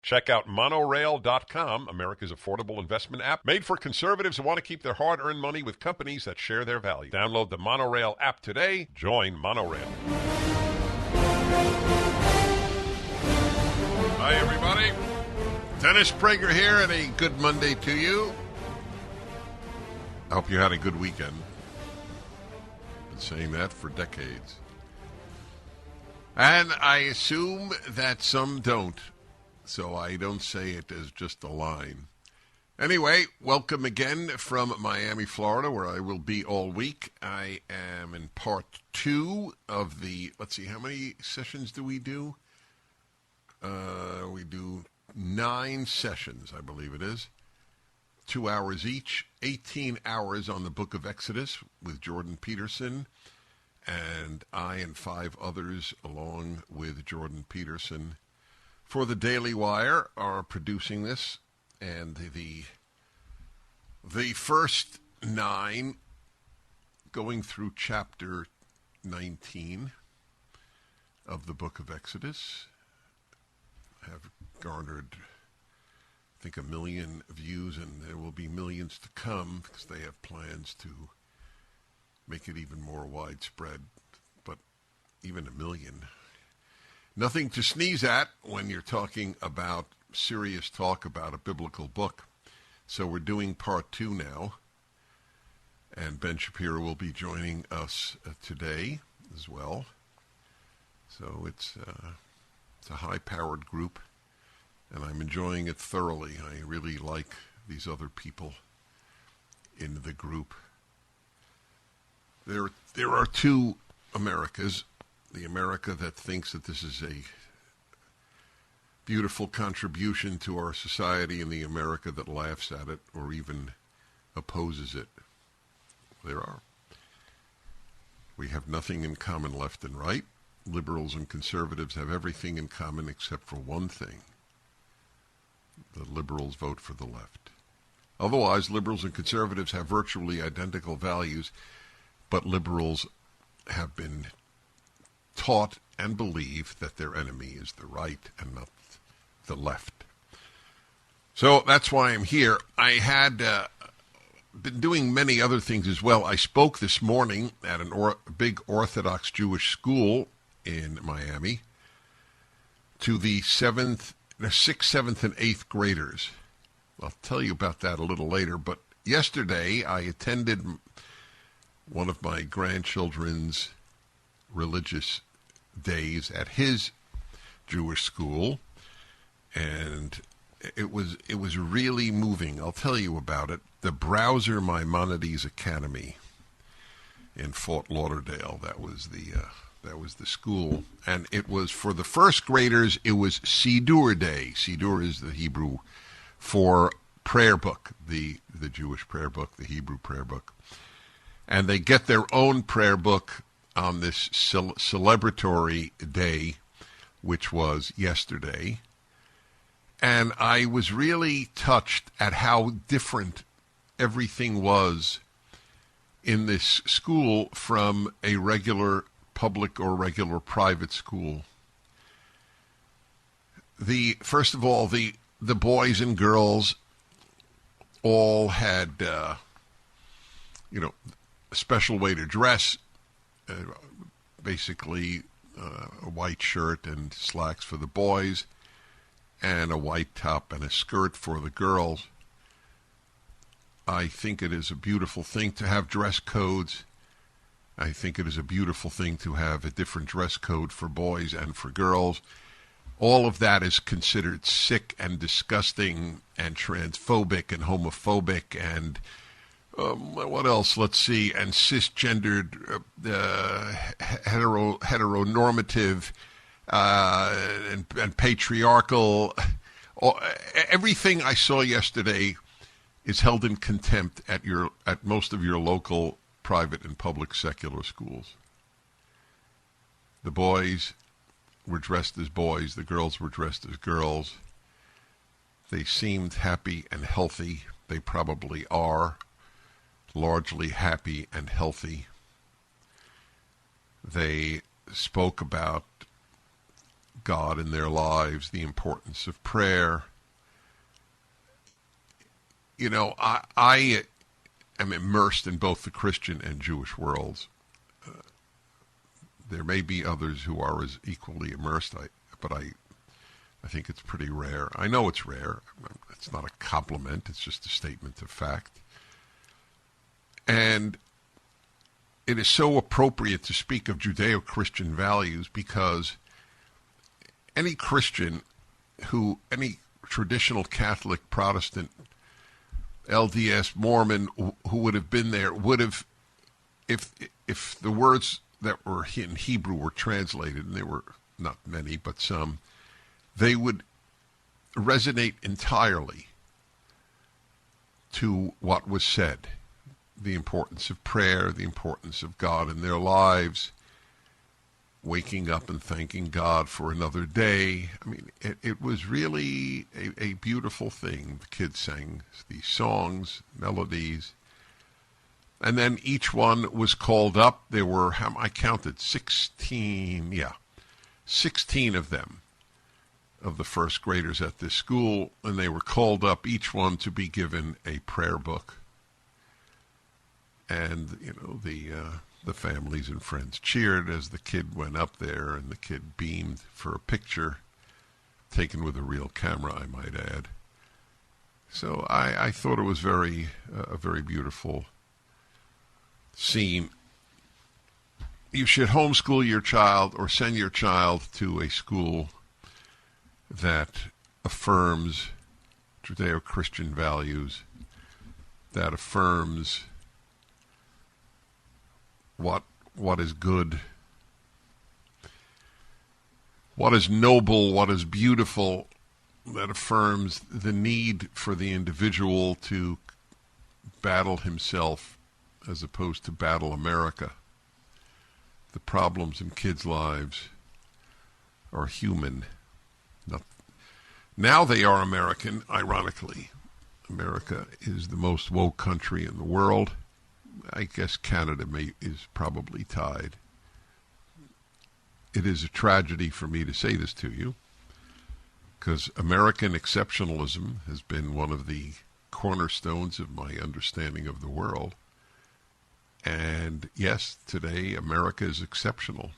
Check out Monorail.com, America's affordable investment app, made for conservatives who want to keep their hard-earned money with companies that share their values. Download the Monorail app today. Join Monorail. Hi, everybody. Dennis Prager here, and a good Monday to you. I hope you had a good weekend. Been saying that for decades. And I assume that some don't. So I don't say it as just a line. Anyway, welcome again from Miami, Florida, where I will be all week. I am in part 2 of the, let's see, how many sessions do? We do 9 sessions, I believe it is. 2 hours each, 18 hours on the book of Exodus with Jordan Peterson. And I and 5 others, along with Jordan Peterson, for the Daily Wire, are producing this, and the first 9, going through chapter 19 of the book of Exodus, have garnered, I think, 1 million views, and there will be millions to come because they have plans to make it even more widespread. But even 1 million. Nothing to sneeze at when you're talking about serious talk about a biblical book. So we're doing part 2 now. And Ben Shapiro will be joining us today as well. So it's a high-powered group, and I'm enjoying it thoroughly. I really like these other people in the group. There are 2 Americas. The America that thinks that this is a beautiful contribution to our society, and the America that laughs at it or even opposes it. There are. We have nothing in common, left and right. Liberals and conservatives have everything in common except for one thing. The liberals vote for the left. Otherwise, liberals and conservatives have virtually identical values, but liberals have been taught and believe that their enemy is the right and not the left. So that's why I'm here. I had been doing many other things as well. I spoke this morning at a big Orthodox Jewish school in Miami to the 6th, 7th, and 8th graders. I'll tell you about that a little later, but yesterday I attended one of my grandchildren's religious days at his Jewish school, and it was really moving. I'll tell you about it. The Browser Maimonides Academy in Fort Lauderdale. That was the school, and it was for the first graders. It was Siddur Day. Siddur is the Hebrew for prayer book, the Jewish prayer book, the Hebrew prayer book, and they get their own prayer book on this celebratory day, which was yesterday. And I was really touched at how different everything was in this school from a regular public or regular private school. First of all, the boys and girls all had, a special way to dress. Basically a white shirt and slacks for the boys, and a white top and a skirt for the girls. I think it is a beautiful thing to have dress codes. I think it is a beautiful thing to have a different dress code for boys and for girls. All of that is considered sick and disgusting and transphobic and homophobic and what else? Let's see. And cisgendered, heteronormative, and patriarchal. Everything I saw yesterday is held in contempt at most of your local private and public secular schools. The boys were dressed as boys. The girls were dressed as girls. They seemed happy and healthy. They probably are largely happy and healthy. They spoke about God in their lives, the importance of prayer. You know, I am immersed in both the Christian and Jewish worlds. There may be others who are as equally immersed, but I think it's pretty rare. I know it's rare. It's not a compliment. It's just a statement of fact. And it is so appropriate to speak of Judeo-Christian values because any Christian any traditional Catholic, Protestant, LDS, Mormon who would have been there would have, if the words that were in Hebrew were translated, and there were not many, but some, they would resonate entirely to what was said. The importance of prayer, the importance of God in their lives, waking up and thanking God for another day. I mean, it was really a beautiful thing. The kids sang these songs, melodies, and then each one was called up. There were, I counted, 16 of them, of the first graders at this school, and they were called up, each one to be given a prayer book. And, you know, the families and friends cheered as the kid went up there, and the kid beamed for a picture taken with a real camera, I might add. So I thought it was a very beautiful scene. You should homeschool your child or send your child to a school that affirms Judeo-Christian values, that affirms what is good, what is noble, what is beautiful, that affirms the need for the individual to battle himself as opposed to battle America. The problems in kids' lives are human. Now they are American, ironically. America is the most woke country in the world. I guess Canada is probably tied. It is a tragedy for me to say this to you, because American exceptionalism has been one of the cornerstones of my understanding of the world. And yes, today America is exceptional,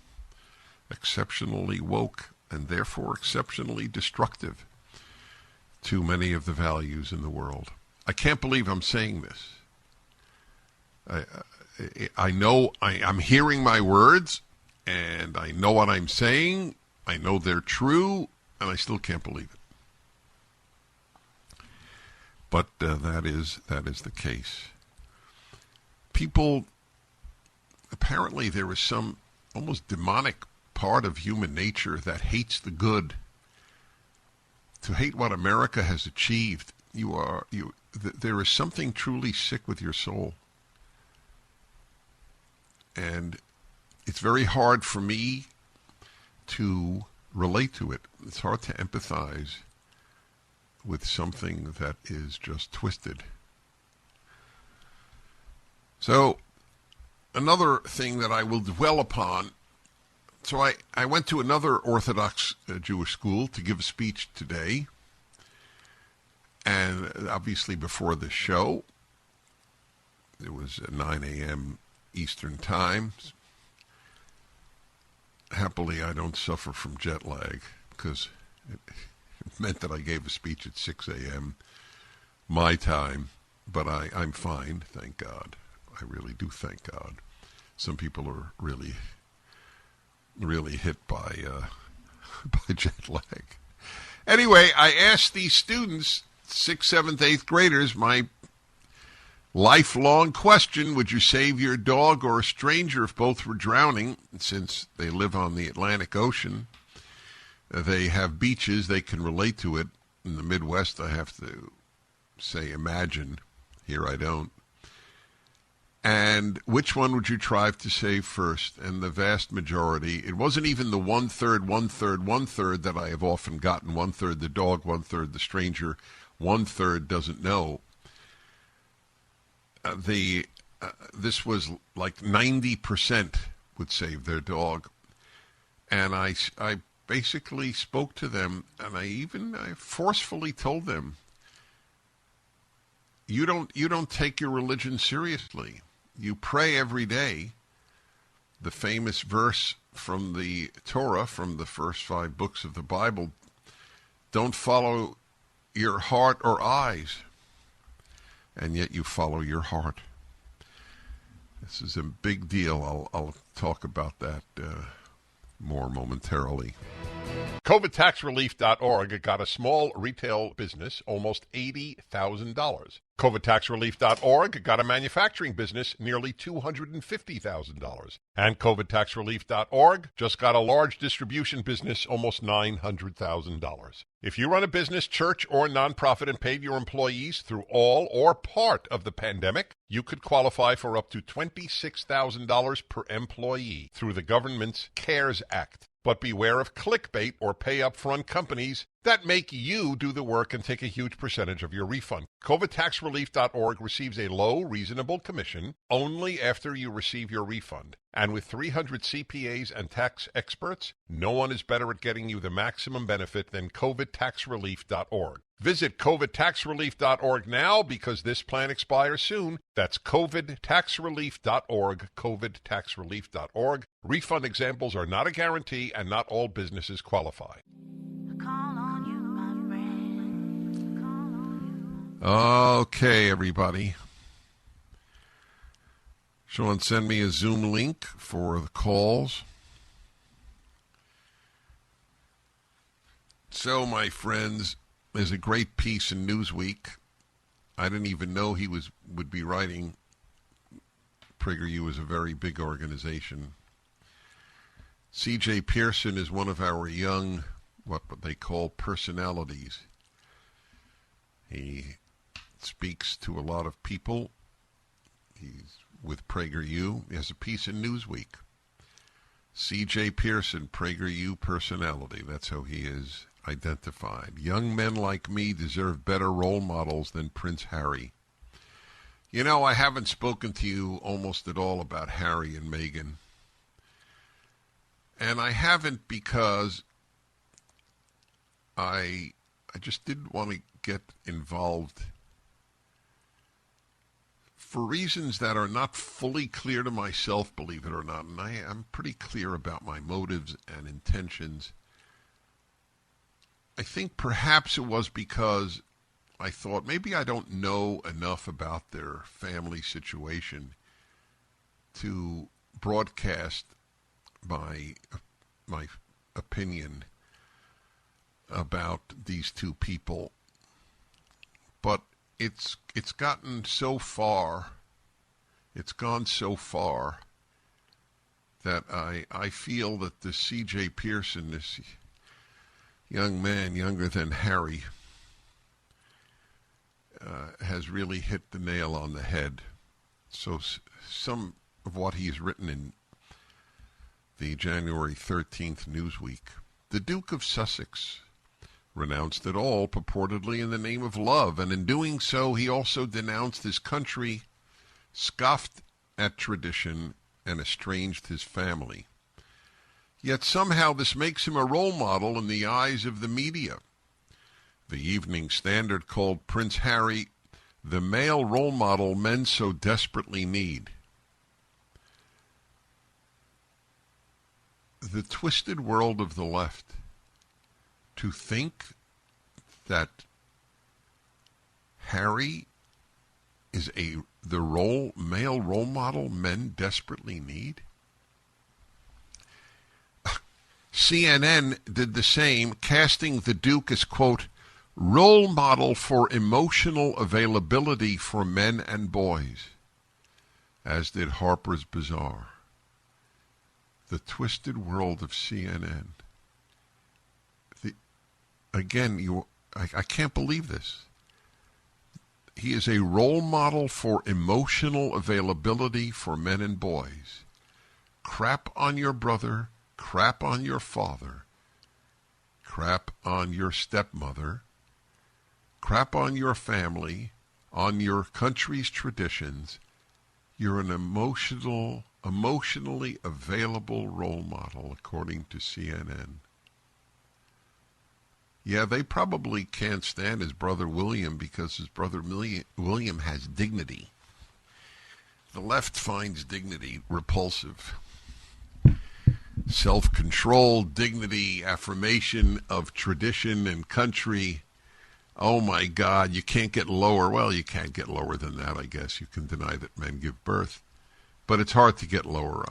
exceptionally woke, and therefore exceptionally destructive to many of the values in the world. I can't believe I'm saying this. I know I'm hearing my words, and I know what I'm saying. I know they're true, and I still can't believe it. But that is the case. People, apparently there is some almost demonic part of human nature that hates the good. To hate what America has achieved, there is something truly sick with your soul. And it's very hard for me to relate to it. It's hard to empathize with something that is just twisted. So, another thing that I will dwell upon. So I went to another Orthodox Jewish school to give a speech today. And obviously before this show, it was 9 a.m. Eastern Time. Happily, I don't suffer from jet lag because it meant that I gave a speech at 6 a.m. my time, but I'm fine, thank God. I really do thank God. Some people are really, really hit by jet lag. Anyway, I asked these students, 6th, 7th, 8th graders, my lifelong question: would you save your dog or a stranger if both were drowning? Since they live on the Atlantic Ocean, they have beaches, they can relate to it. In the Midwest, I have to say imagine. Here I don't. And which one would you try to save first? And the vast majority, it wasn't even the 1/3, 1/3, 1/3 that I have often gotten. 1/3 the dog, 1/3 the stranger, 1/3 doesn't know. This was like 90% would save their dog. And I basically spoke to them, and I forcefully told them, you don't take your religion seriously. You pray every day. The famous verse from the Torah, from the first 5 books of the Bible, don't follow your heart or eyes, and yet you follow your heart. This is a big deal. I'll talk about that more momentarily. COVIDTaxRelief.org got a small retail business almost $80,000. COVIDTaxRelief.org got a manufacturing business nearly $250,000. And COVIDTaxRelief.org just got a large distribution business almost $900,000. If you run a business, church, or nonprofit and paid your employees through all or part of the pandemic, you could qualify for up to $26,000 per employee through the government's CARES Act. But beware of clickbait or pay-up-front companies that make you do the work and take a huge percentage of your refund. COVIDTaxRelief.org receives a low, reasonable commission only after you receive your refund. And with 300 CPAs and tax experts, no one is better at getting you the maximum benefit than COVIDTaxRelief.org. Visit COVIDTaxRelief.org now because this plan expires soon. That's COVIDTaxRelief.org, COVIDTaxRelief.org. Refund examples are not a guarantee and not all businesses qualify. Okay, everybody. Sean, send me a Zoom link for the calls. So, my friends, there's a great piece in Newsweek. I didn't even know he would be writing. PragerU is a very big organization. CJ Pearson is one of our young, what they call personalities. He speaks to a lot of people. He's with PragerU. He has a piece in Newsweek. CJ Pearson, PragerU personality. That's how he is identified. Young men like me deserve better role models than Prince Harry. You know, I haven't spoken to you almost at all about Harry and Meghan. And I haven't because I just didn't want to get involved for reasons that are not fully clear to myself, believe it or not. And I'm pretty clear about my motives and intentions. I think perhaps it was because I thought maybe I don't know enough about their family situation to broadcast my opinion about these two people. But it's gotten so far, it's gone so far that I feel that the CJ Pearson, this young man, younger than Harry, has really hit the nail on the head. So some of what he's written in the January 13th Newsweek. The Duke of Sussex renounced it all, purportedly in the name of love, and in doing so he also denounced his country, scoffed at tradition, and estranged his family. Yet somehow this makes him a role model in the eyes of the media. The Evening Standard called Prince Harry the male role model men so desperately need. The twisted world of the left. To think that Harry is the male role model men desperately need? CNN did the same, casting the Duke as, quote, role model for emotional availability for men and boys, as did Harper's Bazaar. The twisted world of CNN. I can't believe this. He is a role model for emotional availability for men and boys. Crap on your brother, crap on your father, crap on your stepmother, crap on your family, on your country's traditions. You're an emotionally available role model, according to CNN. Yeah, they probably can't stand his brother William because his brother William has dignity. The left finds dignity repulsive. Self-control, dignity, affirmation of tradition and country. Oh, my God, you can't get lower. Well, you can't get lower than that, I guess. You can deny that men give birth. But it's hard to get lower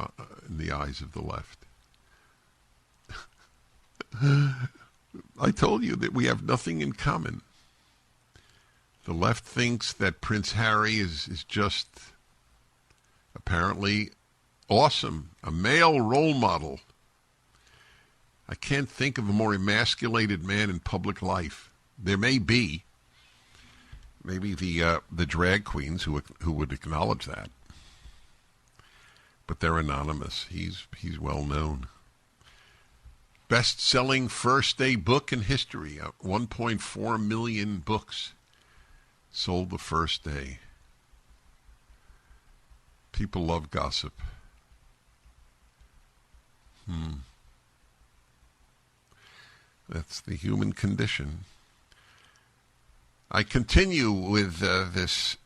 in the eyes of the left. I told you that we have nothing in common. The left thinks that Prince Harry is just apparently awesome, a male role model. I can't think of a more emasculated man in public life. There may be, maybe the drag queens who would acknowledge that, but they're anonymous. He's well known. Best-selling first-day book in history. 1.4 million books sold the first day. People love gossip. That's the human condition. I continue with this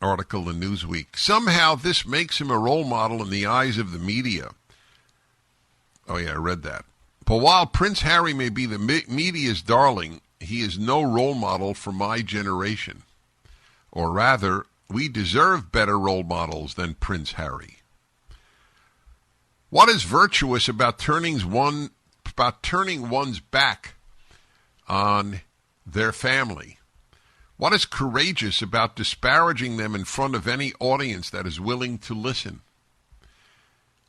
article in Newsweek. Somehow this makes him a role model in the eyes of the media. Oh, yeah, I read that. But while Prince Harry may be the media's darling, he is no role model for my generation. Or rather, we deserve better role models than Prince Harry. What is virtuous about turning one's back on their family? What is courageous about disparaging them in front of any audience that is willing to listen?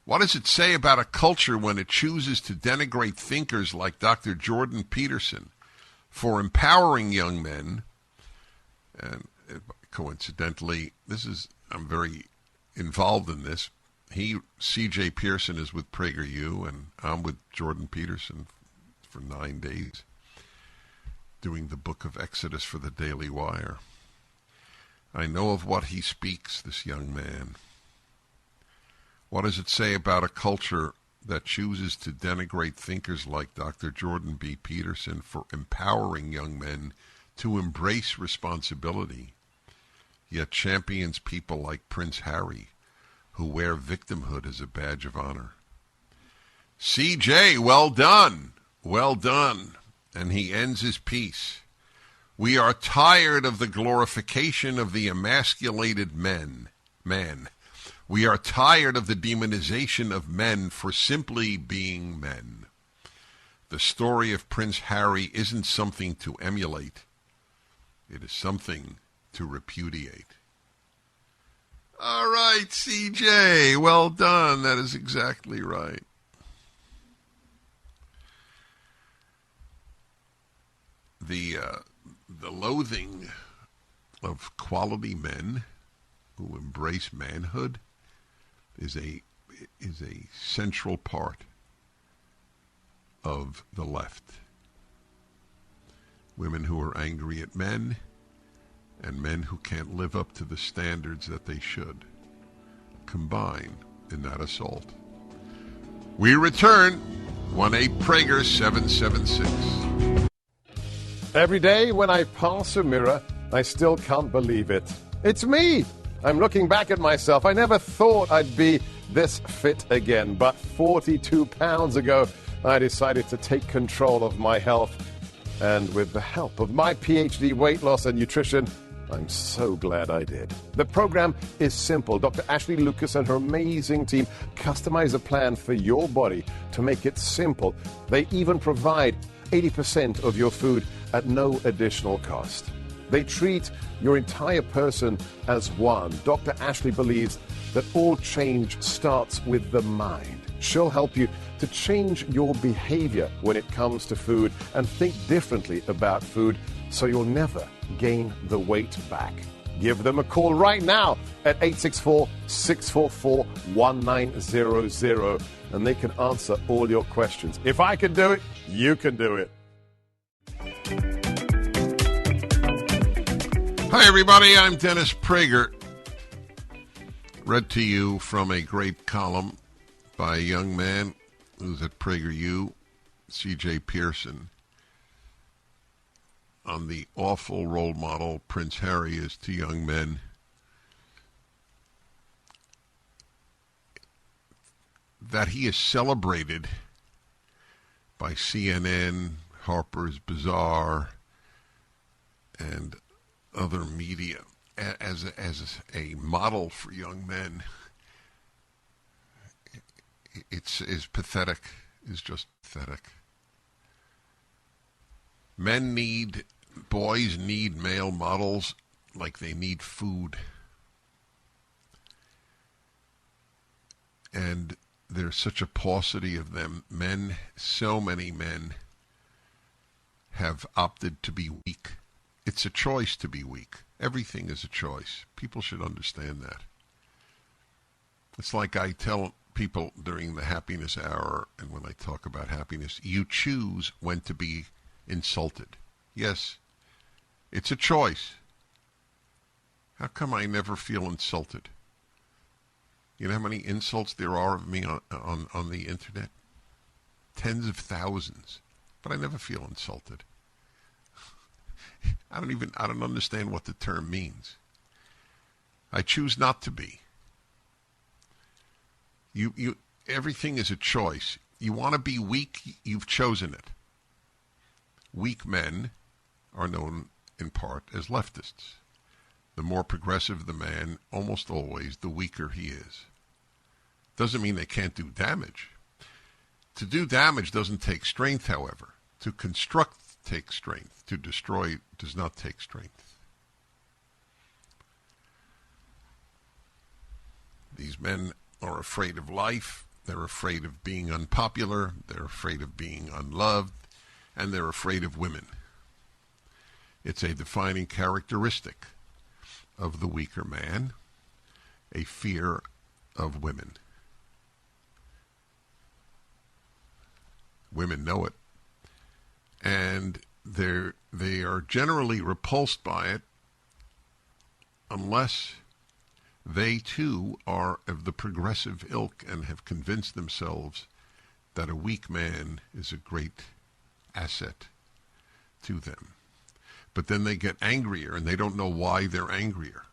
What does it say about a culture when it chooses to denigrate thinkers like Dr. Jordan Peterson for empowering young men? And coincidentally, I'm very involved in this. CJ Pearson is with PragerU, and I'm with Jordan Peterson for 9 days, doing the book of Exodus for the Daily Wire. I know of what he speaks, this young man. What does it say about a culture that chooses to denigrate thinkers like Dr. Jordan B. Peterson for empowering young men to embrace responsibility, yet champions people like Prince Harry, who wear victimhood as a badge of honor? CJ, well done. Well done. And he ends his piece. We are tired of the glorification of the emasculated man. We are tired of the demonization of men for simply being men. The story of Prince Harry isn't something to emulate. It is something to repudiate. All right, CJ, well done. That is exactly right. The loathing of quality men who embrace manhood is a central part of the left. Women who are angry at men and men who can't live up to the standards that they should combine in that assault. We return 1-8-PRAGER 776. Every day when I pass a mirror, I still can't believe it. It's me! I'm looking back at myself. I never thought I'd be this fit again, but 42 pounds ago, I decided to take control of my health. And with the help of my PhD weight loss and nutrition, I'm so glad I did. The program is simple. Dr. Ashley Lucas and her amazing team customize a plan for your body to make it simple. They even provide 80% of your food at no additional cost. They treat your entire person as one. Dr. Ashley believes that all change starts with the mind. She'll help you to change your behavior when it comes to food and think differently about food so you'll never gain the weight back. Give them a call right now at 864-644-1900 and they can answer all your questions. If I can do it, you can do it. Hi, everybody. I'm Dennis Prager. Read to you from a great column by a young man who's at PragerU, CJ Pearson. on the awful role model Prince Harry is to young men. That he is celebrated by CNN, Harper's Bazaar, and other media as a model for young men, is pathetic. Is just pathetic. Boys need male models like they need food. And there's such a paucity of them. So many men have opted to be weak. It's a choice to be weak. Everything is a choice. People should understand that. It's like I tell people during the happiness hour, and when I talk about happiness, you choose when to be insulted. Yes, it's a choice. How come I never feel insulted? You know how many insults there are of me on the internet? Tens of thousands. But I never feel insulted. I don't understand what the term means. I choose not to be. Everything is a choice. You want to be weak, you've chosen it. Weak men are known in part as leftists. The more progressive the man, almost always, the weaker he is. Doesn't mean they can't do damage. To do damage doesn't take strength, however. To construct takes strength. To destroy does not take strength. These men are afraid of life. They're afraid of being unpopular. They're afraid of being unloved. And they're afraid of women. It's a defining characteristic of the weaker man, a fear of women. Women know it. And they are generally repulsed by it unless they too are of the progressive ilk and have convinced themselves that a weak man is a great asset to them. But then they get angrier and they don't know why they're angrier.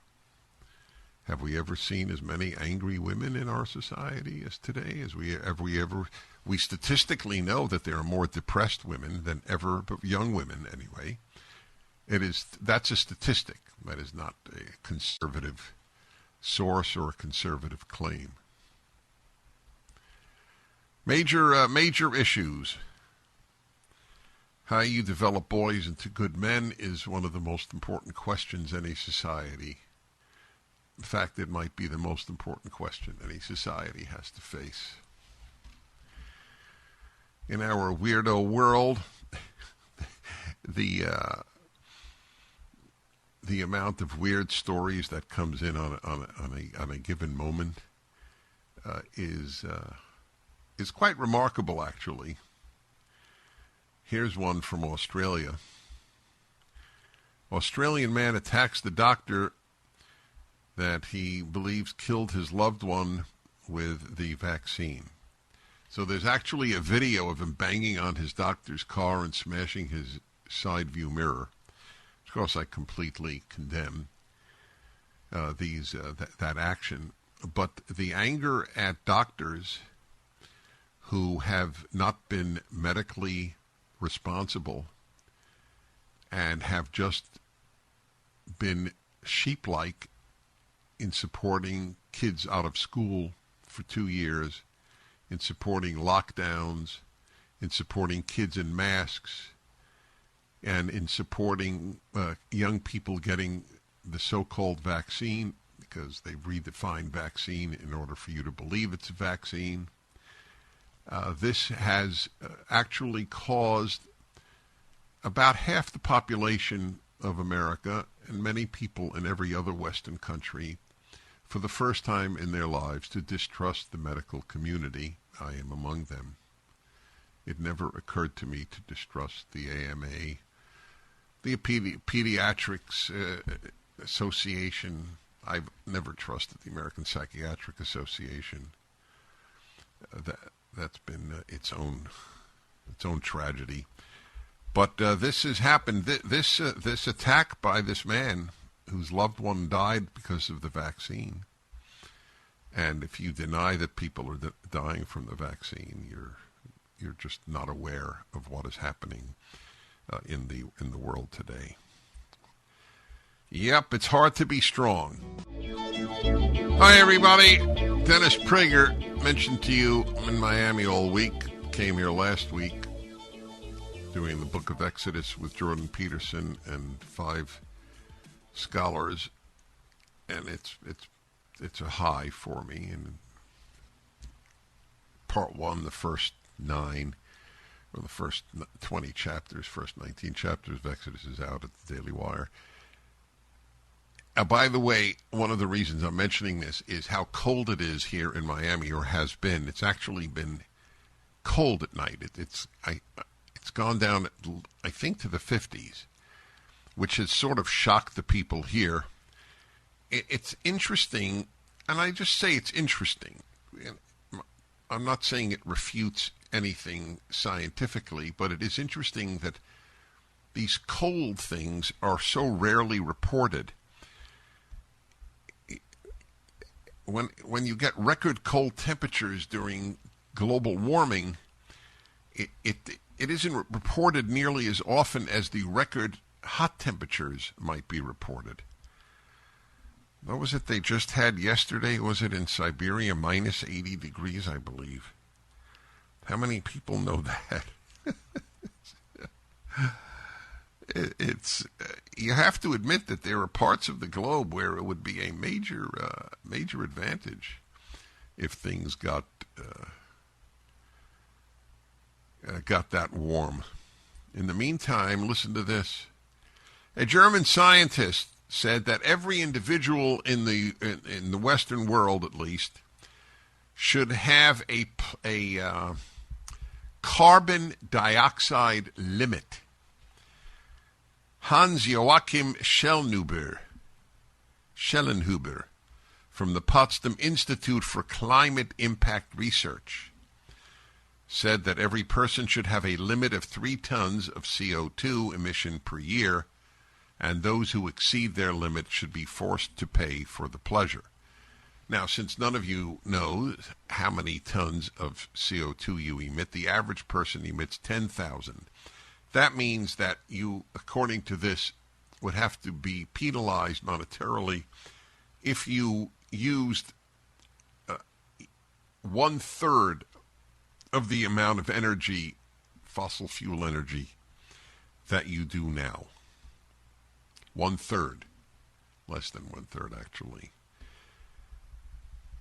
Have we ever seen as many angry women in our society as today? We statistically know that there are more depressed women than ever, but young women anyway. That's a statistic. That is not a conservative source or a conservative claim. Major issues. How you develop boys into good men is one of the most important questions any society. In fact, it might be the most important question any society has to face. In our weirdo world, the amount of weird stories that comes in on a given moment is quite remarkable, actually. Here's one from Australia. Australian man attacks the doctor that he believes killed his loved one with the vaccine. So there's actually a video of him banging on his doctor's car and smashing his side view mirror. Of course, I completely condemn that action. But the anger at doctors who have not been medically responsible and have just been sheep-like in supporting kids out of school for 2 years, in supporting lockdowns, in supporting kids in masks, and in supporting young people getting the so-called vaccine, because they've redefined vaccine in order for you to believe it's a vaccine. This has actually caused about half the population of America and many people in every other Western country, for the first time in their lives, to distrust the medical community. I am among them. It never occurred to me to distrust the AMA, the Pediatrics Association. I've never trusted the American Psychiatric Association. That's been its own tragedy. But this has happened. This attack by this man whose loved one died because of the vaccine. And if you deny that people are dying from the vaccine, you're just not aware of what is happening in the world today. Yep, it's hard to be strong. Hi, everybody. Dennis Prager mentioned to you I'm in Miami all week. Came here last week doing the Book of Exodus with Jordan Peterson and 5 scholars, and it's a high for me. And part 1, the first 9, or the first 20 chapters, first 19 chapters of Exodus is out at the Daily Wire. By the way, one of the reasons I'm mentioning this is how cold it is here in Miami, or has been. It's actually been cold at night. It's gone down, I think, to the 50s, which has sort of shocked the people here. It's interesting, and I just say it's interesting. I'm not saying it refutes anything scientifically, but it is interesting that these cold things are so rarely reported. When you get record cold temperatures during global warming, it isn't reported nearly as often as the record hot temperatures might be reported. What was it they just had yesterday? Was it in Siberia, minus 80 degrees, I believe? How many people know that? You have to admit that there are parts of the globe where it would be a major advantage if things got that warm. In the meantime, listen to this. A German scientist said that every individual in the Western world, at least, should have a carbon dioxide limit. Hans-Joachim Schellnhuber from the Potsdam Institute for Climate Impact Research said that every person should have a limit of 3 tons of CO2 emission per year, and those who exceed their limit should be forced to pay for the pleasure. Now, since none of you know how many tons of CO2 you emit, the average person emits 10,000. That means that you, according to this, would have to be penalized monetarily if you used 1/3 of the amount of energy, fossil fuel energy, that you do now. 1/3. Less than 1/3, actually.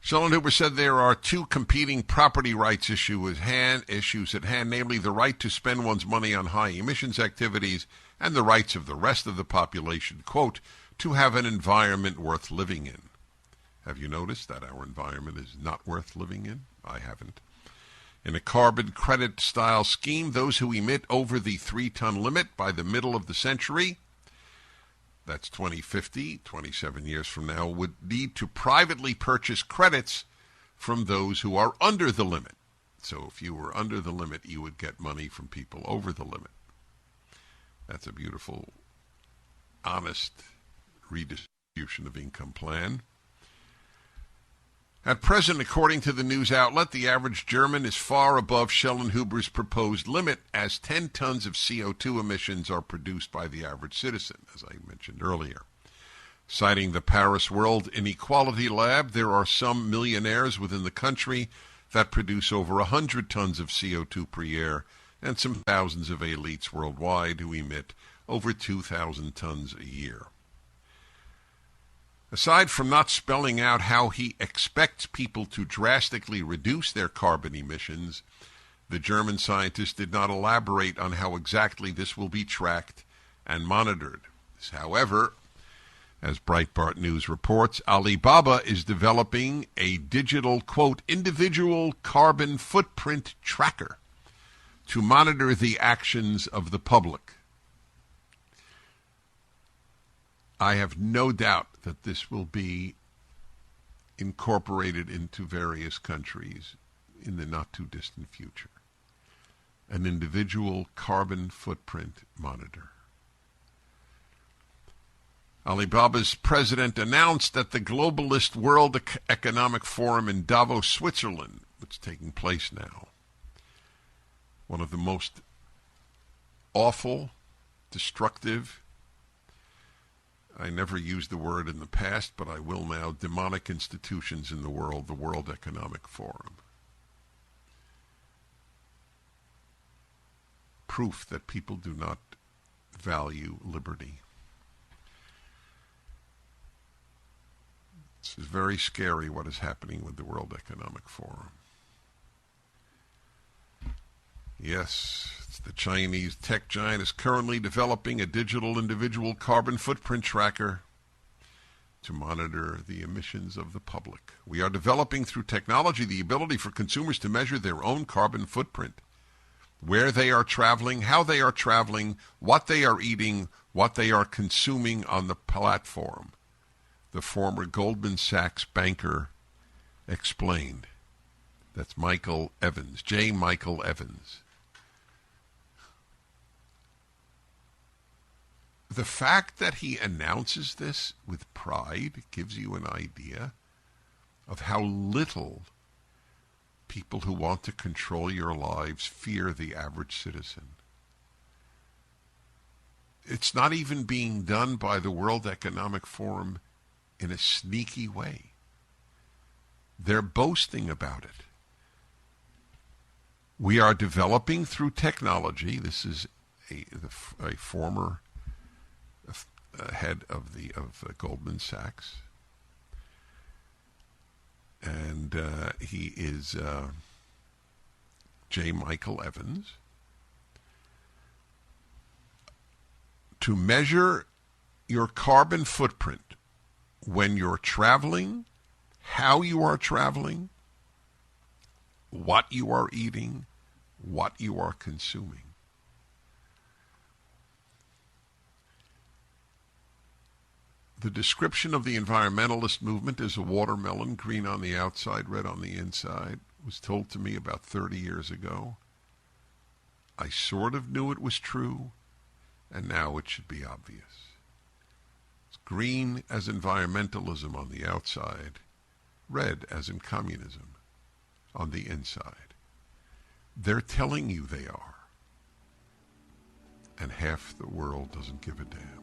Schellnhuber said there are 2 competing property rights issues at hand, namely the right to spend one's money on high emissions activities and the rights of the rest of the population, quote, to have an environment worth living in. Have you noticed that our environment is not worth living in? I haven't. In a carbon credit style scheme, those who emit over the 3-ton limit by the middle of the century, that's 2050, 27 years from now, would need to privately purchase credits from those who are under the limit. So if you were under the limit, you would get money from people over the limit. That's a beautiful, honest redistribution of income plan. At present, according to the news outlet, the average German is far above Schellnhuber's proposed limit, as 10 tons of CO2 emissions are produced by the average citizen, as I mentioned earlier. Citing the Paris World Inequality Lab, there are some millionaires within the country that produce over 100 tons of CO2 per year, and some thousands of elites worldwide who emit over 2,000 tons a year. Aside from not spelling out how he expects people to drastically reduce their carbon emissions, the German scientist did not elaborate on how exactly this will be tracked and monitored. However, as Breitbart News reports, Alibaba is developing a digital, quote, individual carbon footprint tracker to monitor the actions of the public. I have no doubt that this will be incorporated into various countries in the not-too-distant future. an individual carbon footprint monitor. Alibaba's president announced at the globalist World Economic Forum in Davos, Switzerland, which is taking place now, one of the most awful, destructive, I never used the word in the past, but I will now, demonic institutions in the world, the World Economic Forum. Proof that people do not value liberty. This is very scary what is happening with the World Economic Forum. Yes, the Chinese tech giant is currently developing a digital individual carbon footprint tracker to monitor the emissions of the public. We are developing through technology the ability for consumers to measure their own carbon footprint, where they are traveling, how they are traveling, what they are eating, what they are consuming on the platform, the former Goldman Sachs banker explained. That's Michael Evans, J. Michael Evans. The fact that he announces this with pride gives you an idea of how little people who want to control your lives fear the average citizen. It's not even being done by the World Economic Forum in a sneaky way. They're boasting about it. We are developing through technology. This is a former head of Goldman Sachs, and he is J. Michael Evans. To measure your carbon footprint when you're traveling, how you are traveling, what you are eating, what you are consuming. The description of the environmentalist movement is a watermelon, green on the outside, red on the inside. It was told to me about 30 years ago. I sort of knew it was true, and now it should be obvious. It's green as environmentalism on the outside, red as in communism on the inside. They're telling you they are, and half the world doesn't give a damn.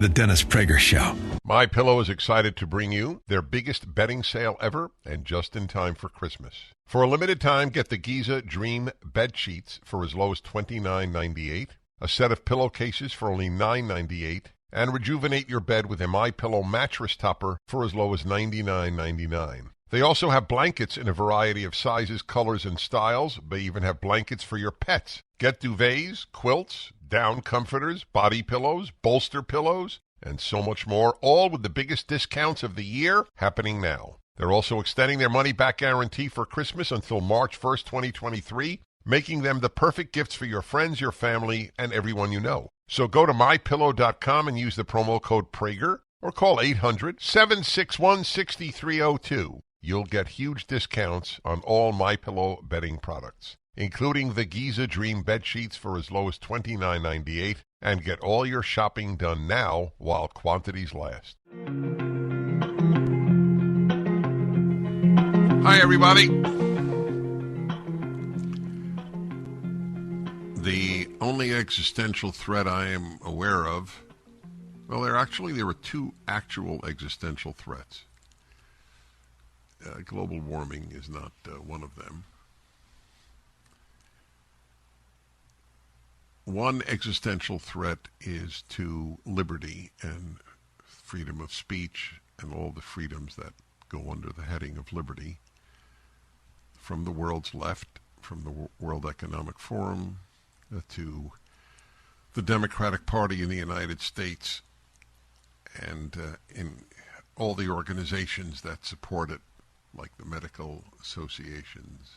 The Dennis Prager Show. MyPillow is excited to bring you their biggest bedding sale ever, and just in time for Christmas. For a limited time, get the Giza Dream bed sheets for as low as $29.98, a set of pillowcases for only $9.98, and rejuvenate your bed with a MyPillow mattress topper for as low as $99.99. They also have blankets in a variety of sizes, colors, and styles. They even have blankets for your pets. Get duvets, quilts, down comforters, body pillows, bolster pillows, and so much more, all with the biggest discounts of the year happening now. They're also extending their money-back guarantee for Christmas until March 1st, 2023, making them the perfect gifts for your friends, your family, and everyone you know. So go to MyPillow.com and use the promo code Prager, or call 800-761-6302. You'll get huge discounts on all MyPillow bedding products, including the Giza Dream bed sheets for as low as $29.98, and get all your shopping done now while quantities last. Hi, everybody. The only existential threat I am aware of, well, there were two actual existential threats. Global warming is not one of them. One existential threat is to liberty and freedom of speech and all the freedoms that go under the heading of liberty from the world's left, from the World Economic Forum to the Democratic Party in the United States and in all the organizations that support it, like the medical associations,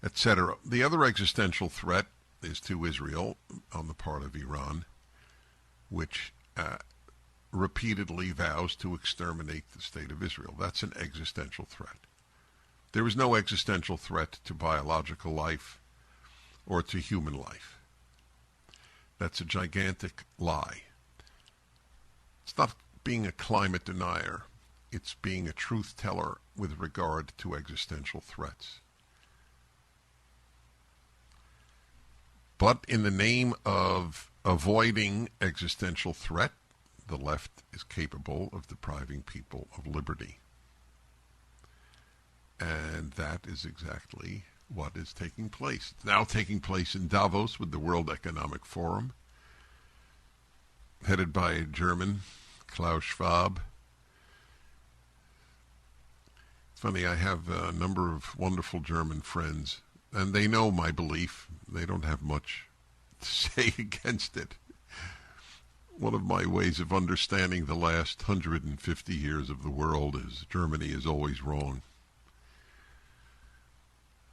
etc. The other existential threat is to Israel on the part of Iran, which repeatedly vows to exterminate the state of Israel. That's an existential threat. There is no existential threat to biological life or to human life. That's a gigantic lie. It's not being a climate denier. It's being a truth teller with regard to existential threats. But in the name of avoiding existential threat, the left is capable of depriving people of liberty. And that is exactly what is taking place. It's now taking place in Davos with the World Economic Forum, headed by a German, Klaus Schwab. It's funny, I have a number of wonderful German friends, and they know my belief. They don't have much to say against it. One of my ways of understanding the last 150 years of the world is Germany is always wrong.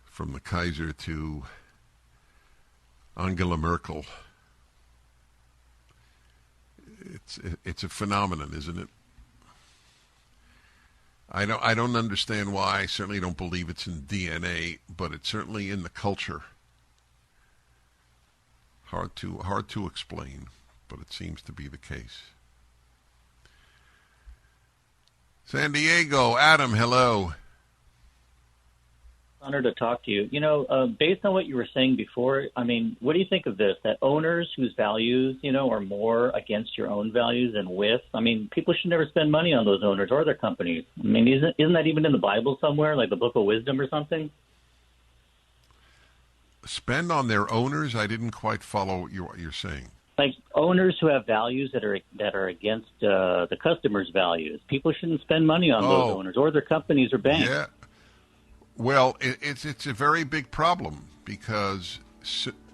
From the Kaiser to Angela Merkel. It's a phenomenon, isn't it? I don't understand why. I certainly don't believe it's in DNA, but it's certainly in the culture. Hard to explain, but it seems to be the case. San Diego, Adam, hello. Honored to talk to you. You know, based on what you were saying before, I mean, what do you think of this? That owners whose values, you know, are more against your own values than with? I mean, people should never spend money on those owners or their companies. I mean, isn't that even in the Bible somewhere, like the Book of Wisdom or something? Spend on their owners? I didn't quite follow what you're saying. Like owners who have values that are against the customers' values. People shouldn't spend money on those owners or their companies or banks. Yeah. Well, it's a very big problem because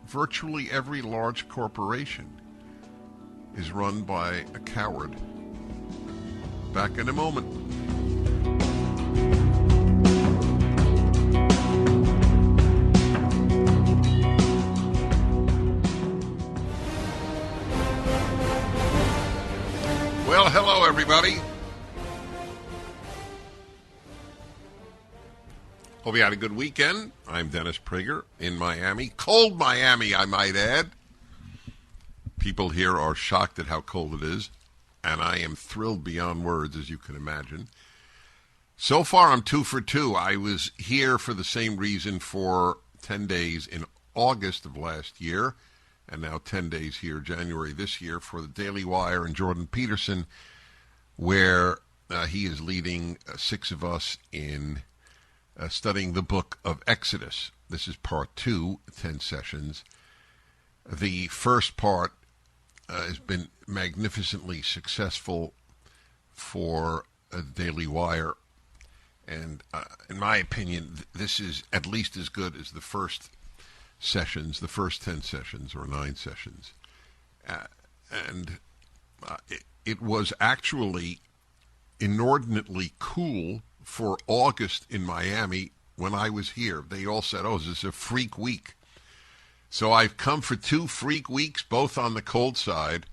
virtually every large corporation is run by a coward. Back in a moment. Well, hello, everybody. Hope you had a good weekend. I'm Dennis Prager in Miami. Cold Miami, I might add. People here are shocked at how cold it is, and I am thrilled beyond words, as you can imagine. So far, I'm 2 for 2. I was here for the same reason for 10 days in August of last year, and now 10 days here, January this year, for the Daily Wire and Jordan Peterson, where he is leading 6 of us in studying the book of Exodus. This is part 2, 10 sessions. The first part has been magnificently successful for Daily Wire. And in my opinion, this is at least as good as the first sessions, the first 10 sessions or 9 sessions. It was actually inordinately cool for August in Miami when I was here. They all said, oh, is this a freak week? So I've come for 2 freak weeks, both on the cold side,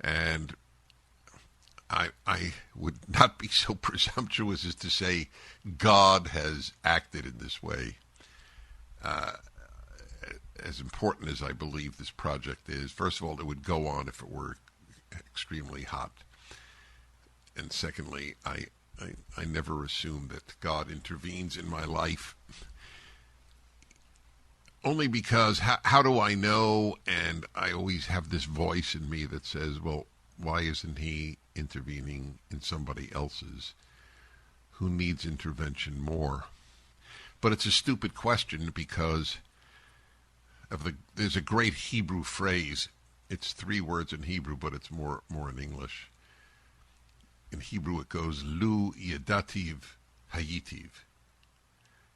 and I would not be so presumptuous as to say God has acted in this way. As important as I believe this project is, first of all, it would go on if it were extremely hot. And secondly, I never assume that God intervenes in my life, only because how do I know? And I always have this voice in me that says, well, why isn't he intervening in somebody else's who needs intervention more? But it's a stupid question because there's a great Hebrew phrase. It's 3 words in Hebrew, but it's more in English. In Hebrew, it goes, Lu Yadativ Hayitiv.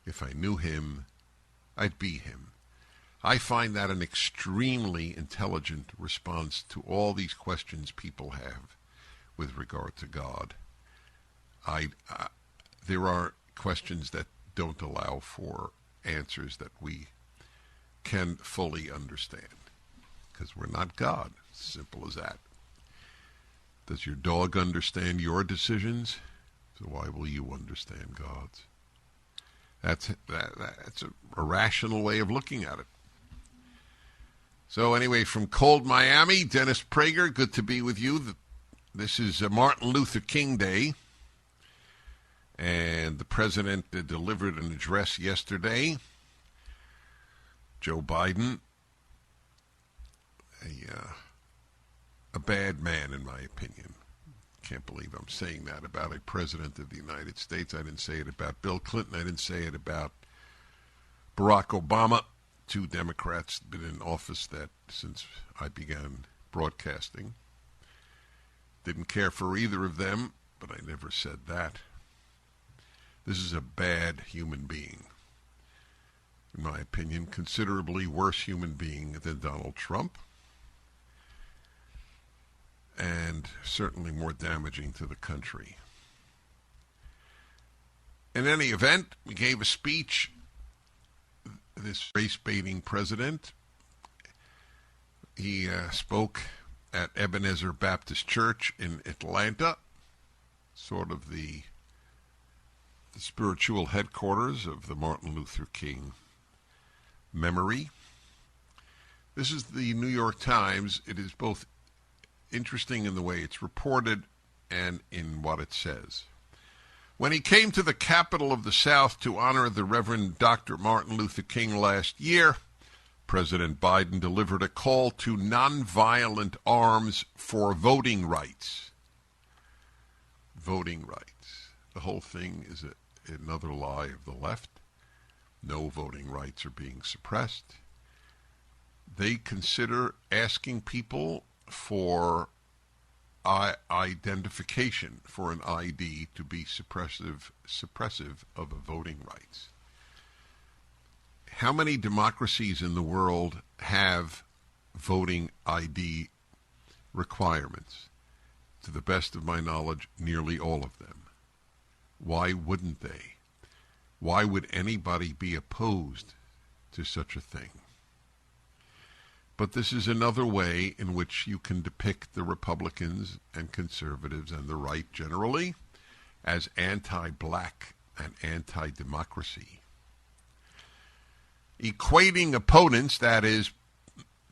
If I knew him, I'd be him. I find that an extremely intelligent response to all these questions people have with regard to God. There are questions that don't allow for answers that we can fully understand, because we're not God. Simple as that. Does your dog understand your decisions? So why will you understand God's? That's a rational way of looking at it. So anyway, from cold Miami, Dennis Prager, good to be with you. This is Martin Luther King Day, and the president delivered an address yesterday. Joe Biden, a bad man in my opinion. Can't believe I'm saying that about a president of the United States. I didn't say it about Bill Clinton. I didn't say it about Barack Obama. Two Democrats been in office that since I began broadcasting. Didn't care for either of them, but I never said that. This is a bad human being. In my opinion, considerably worse human being than Donald Trump. And certainly more damaging to the country. In any event, we gave a speech. This race-baiting president, he spoke at Ebenezer Baptist Church in Atlanta, sort of the spiritual headquarters of the Martin Luther King memory. This is the New York Times. It is both interesting in the way it's reported and in what it says. When he came to the capital of the South to honor the Reverend Dr. Martin Luther King last year, President Biden delivered a call to nonviolent arms for voting rights. Voting rights. The whole thing is another lie of the left. No voting rights are being suppressed. They consider asking people for identification, for an ID, to be suppressive of voting rights. How many democracies in the world have voting ID requirements? To the best of my knowledge, nearly all of them. Why wouldn't they? Why would anybody be opposed to such a thing? But this is another way in which you can depict the Republicans and conservatives and the right generally as anti-black and anti-democracy. Equating opponents, that is,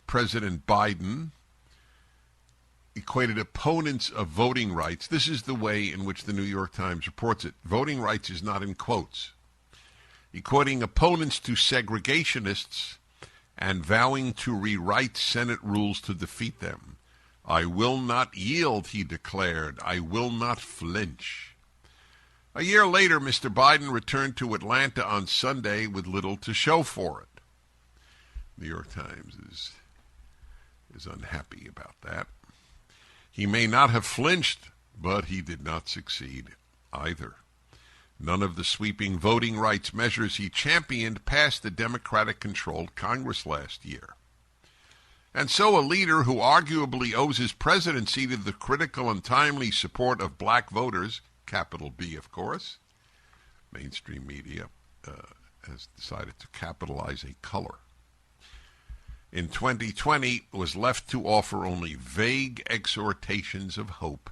President Biden, equated opponents of voting rights. This is the way in which the New York Times reports it. Voting rights is not in quotes. Equating opponents to segregationists and vowing to rewrite Senate rules to defeat them. I will not yield, he declared. I will not flinch. A year later, Mr. Biden returned to Atlanta on Sunday with little to show for it. New York Times is unhappy about that. He may not have flinched, but he did not succeed either. None of the sweeping voting rights measures he championed passed the Democratic-controlled Congress last year. And so a leader who arguably owes his presidency to the critical and timely support of black voters, capital B, of course, mainstream media has decided to capitalize a color, in 2020 was left to offer only vague exhortations of hope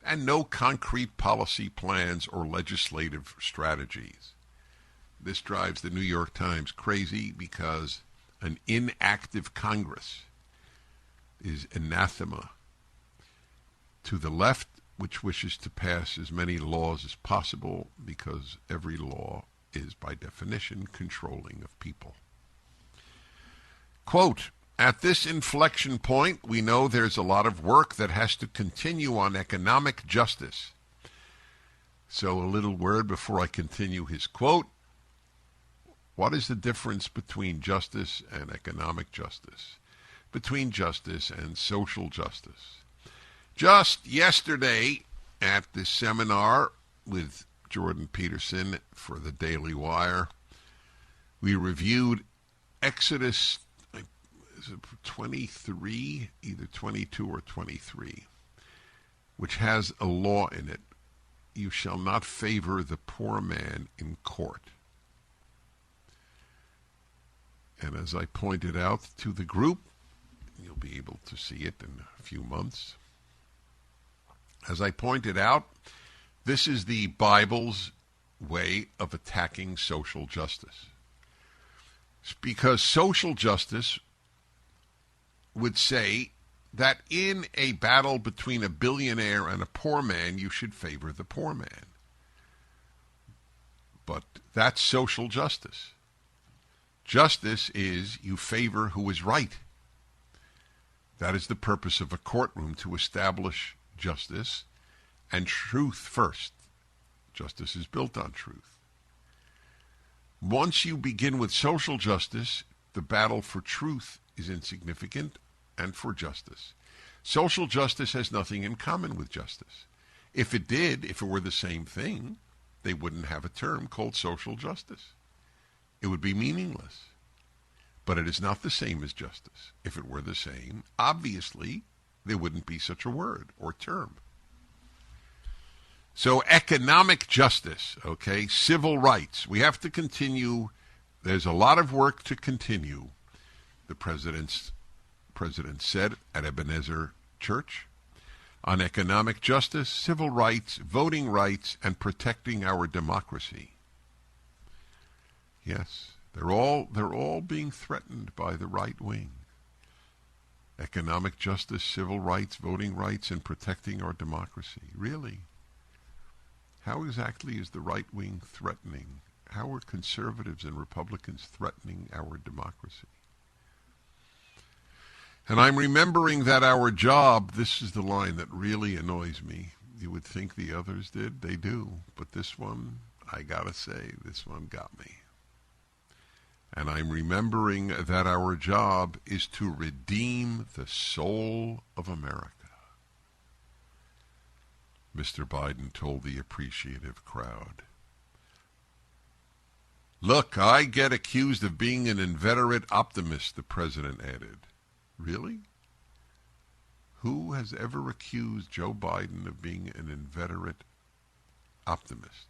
and no concrete policy plans or legislative strategies. This drives the New York Times crazy because an inactive Congress is anathema to the left, which wishes to pass as many laws as possible because every law is, by definition, controlling of people. Quote, at this inflection point, we know there's a lot of work that has to continue on economic justice. So a little word before I continue his quote. What is the difference between justice and economic justice? Between justice and social justice? Just yesterday at this seminar with Jordan Peterson for the Daily Wire, we reviewed Exodus 23, either 22 or 23, which has a law in it. You shall not favor the poor man in court. And as I pointed out to the group, you'll be able to see it in a few months. As I pointed out, this is the Bible's way of attacking social justice. It's because social justice would say that in a battle between a billionaire and a poor man, you should favor the poor man. But that's social justice. Justice is you favor who is right. That is the purpose of a courtroom, to establish justice and truth first. Justice is built on truth. Once you begin with social justice, the battle for truth is insignificant, and for justice. Social justice has nothing in common with justice. If it did, if it were the same thing, they wouldn't have a term called social justice. It would be meaningless. But it is not the same as justice. If it were the same, obviously, there wouldn't be such a word or term. So economic justice, okay, civil rights. We have to continue. There's a lot of work to continue. The president said at Ebenezer Church on economic justice, civil rights, voting rights, and protecting our democracy. Yes, they're all being threatened by the right wing. Economic justice, civil rights, voting rights, and protecting our democracy. Really? How exactly is the right wing threatening? How are conservatives and Republicans threatening our democracy? And I'm remembering that our job, this is the line that really annoys me. You would think the others did. They do. But this one, I gotta say, this one got me. And I'm remembering that our job is to redeem the soul of America. Mr. Biden told the appreciative crowd. Look, I get accused of being an inveterate optimist, the president added. Really? Who has ever accused Joe Biden of being an inveterate optimist?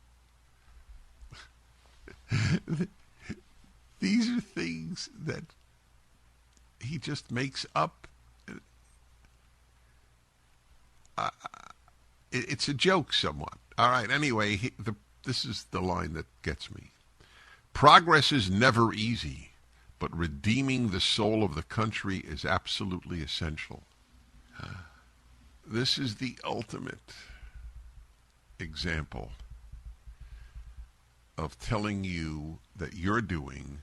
These are things that he just makes up. It's a joke somewhat. All right, anyway, this is the line that gets me. Progress is never easy, but redeeming the soul of the country is absolutely essential. This is the ultimate example of telling you that you're doing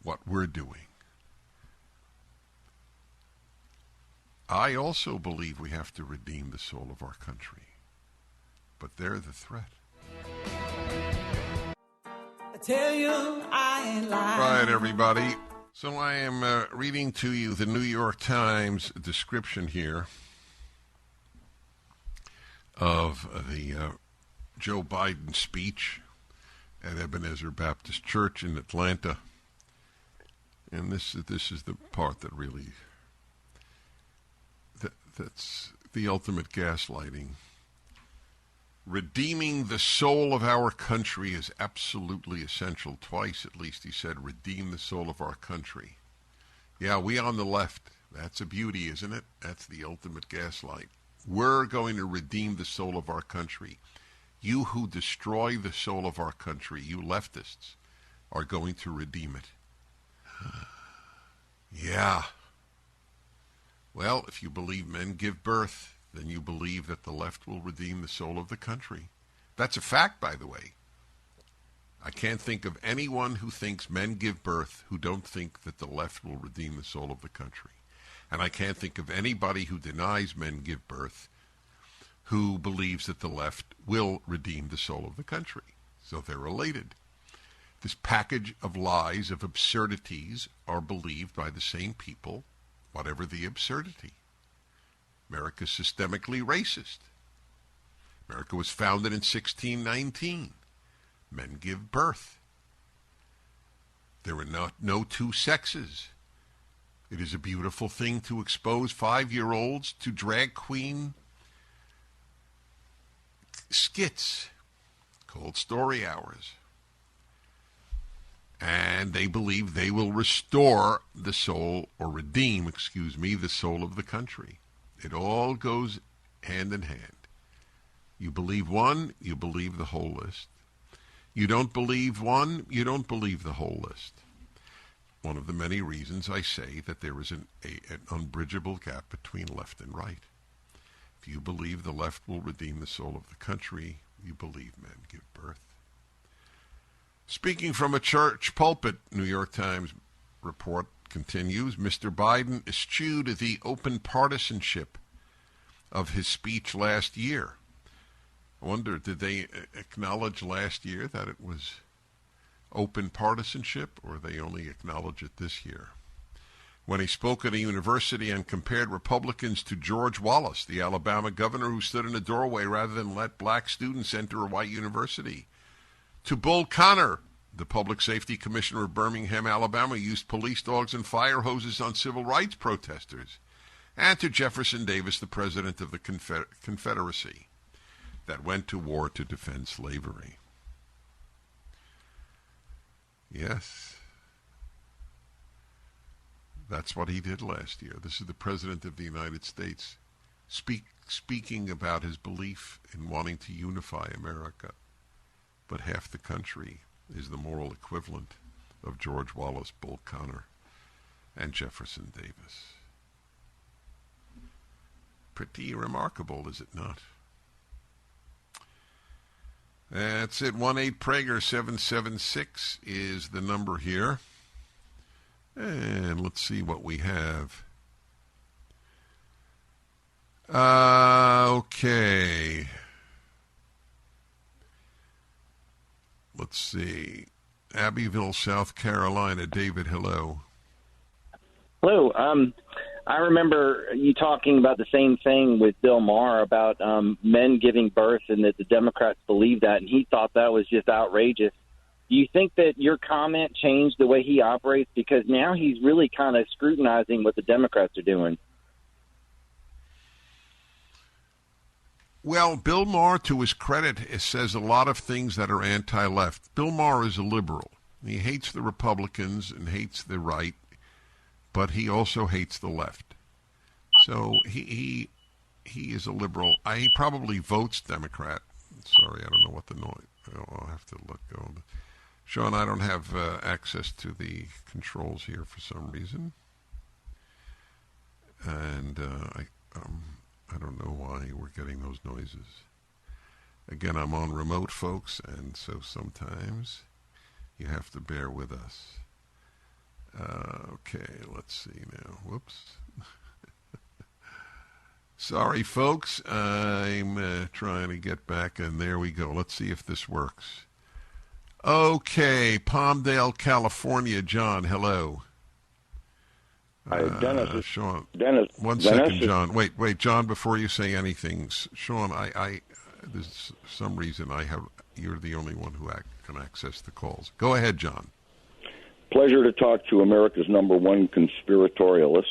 what we're doing. I also believe we have to redeem the soul of our country, but they're the threat. I tell you I ain't lying. Right, everybody. So I am reading to you the New York Times description here of the Joe Biden speech at Ebenezer Baptist Church in Atlanta. And this is the part that really, that's the ultimate gaslighting. Redeeming the soul of our country is absolutely essential. Twice, at least, he said, redeem the soul of our country. Yeah, we on the left, that's a beauty, isn't it? That's the ultimate gaslight. We're going to redeem the soul of our country. You who destroy the soul of our country, you leftists, are going to redeem it. Yeah. Well, if you believe men give birth, then you believe that the left will redeem the soul of the country. That's a fact, by the way. I can't think of anyone who thinks men give birth who don't think that the left will redeem the soul of the country. And I can't think of anybody who denies men give birth who believes that the left will redeem the soul of the country. So they're related. This package of lies, of absurdities, are believed by the same people, whatever the absurdity. America's systemically racist. America was founded in 1619. Men give birth. There are no two sexes. It is a beautiful thing to expose 5-year-olds to drag queen skits called story hours. And they believe they will restore the soul, or redeem, the soul of the country. It all goes hand in hand. You believe one, you believe the whole list. You don't believe one, you don't believe the whole list. one of the many reasons I say that there is an unbridgeable gap between left and right. If you believe the left will redeem the soul of the country, you believe men give birth. Speaking from a church pulpit, New York Times report continues, Mr. Biden eschewed the open partisanship of his speech last year. I wonder, did they acknowledge last year that it was open partisanship, or they only acknowledge it this year? When he spoke at a university and compared Republicans to George Wallace, the Alabama governor who stood in a doorway rather than let black students enter a white university, to Bull Connor, the public safety commissioner of Birmingham, Alabama, used police dogs and fire hoses on civil rights protesters, and to Jefferson Davis, the president of the Confederacy that went to war to defend slavery. Yes, that's what he did last year. This is the president of the United States speaking about his belief in wanting to unify America. But half the country is the moral equivalent of George Wallace, Bull Connor, and Jefferson Davis. Pretty remarkable, is it not? That's it. 1-8-PRAGER-776 is the number here. And let's see what we have. Okay. Let's see. Abbeville, South Carolina. David, hello. Hello. I remember you talking about the same thing with Bill Maher about men giving birth and that the Democrats believe that, and he thought that was just outrageous. Do you think that your comment changed the way he operates? Because now he's really kind of scrutinizing what the Democrats are doing. Well, Bill Maher, to his credit, says a lot of things that are anti-left. Bill Maher is a liberal. He hates the Republicans and hates the right, but he also hates the left. So he is a liberal. He probably votes Democrat. Sorry, I don't know what the noise. I'll have to let go. Sean, I don't have access to the controls here for some reason, and I don't know why we're getting those noises. Again, I'm on remote, folks, and so sometimes you have to bear with us. Okay, let's see now. Whoops. Sorry, folks. I'm trying to get back, and there we go. Let's see if this works. Okay, Palmdale, California. John, hello. Hi, Dennis. Sean. Dennis. One second, John. Wait, John. Before you say anything, Sean, there's some reason you're the only one who can access the calls. Go ahead, John. Pleasure to talk to America's number one conspiratorialist.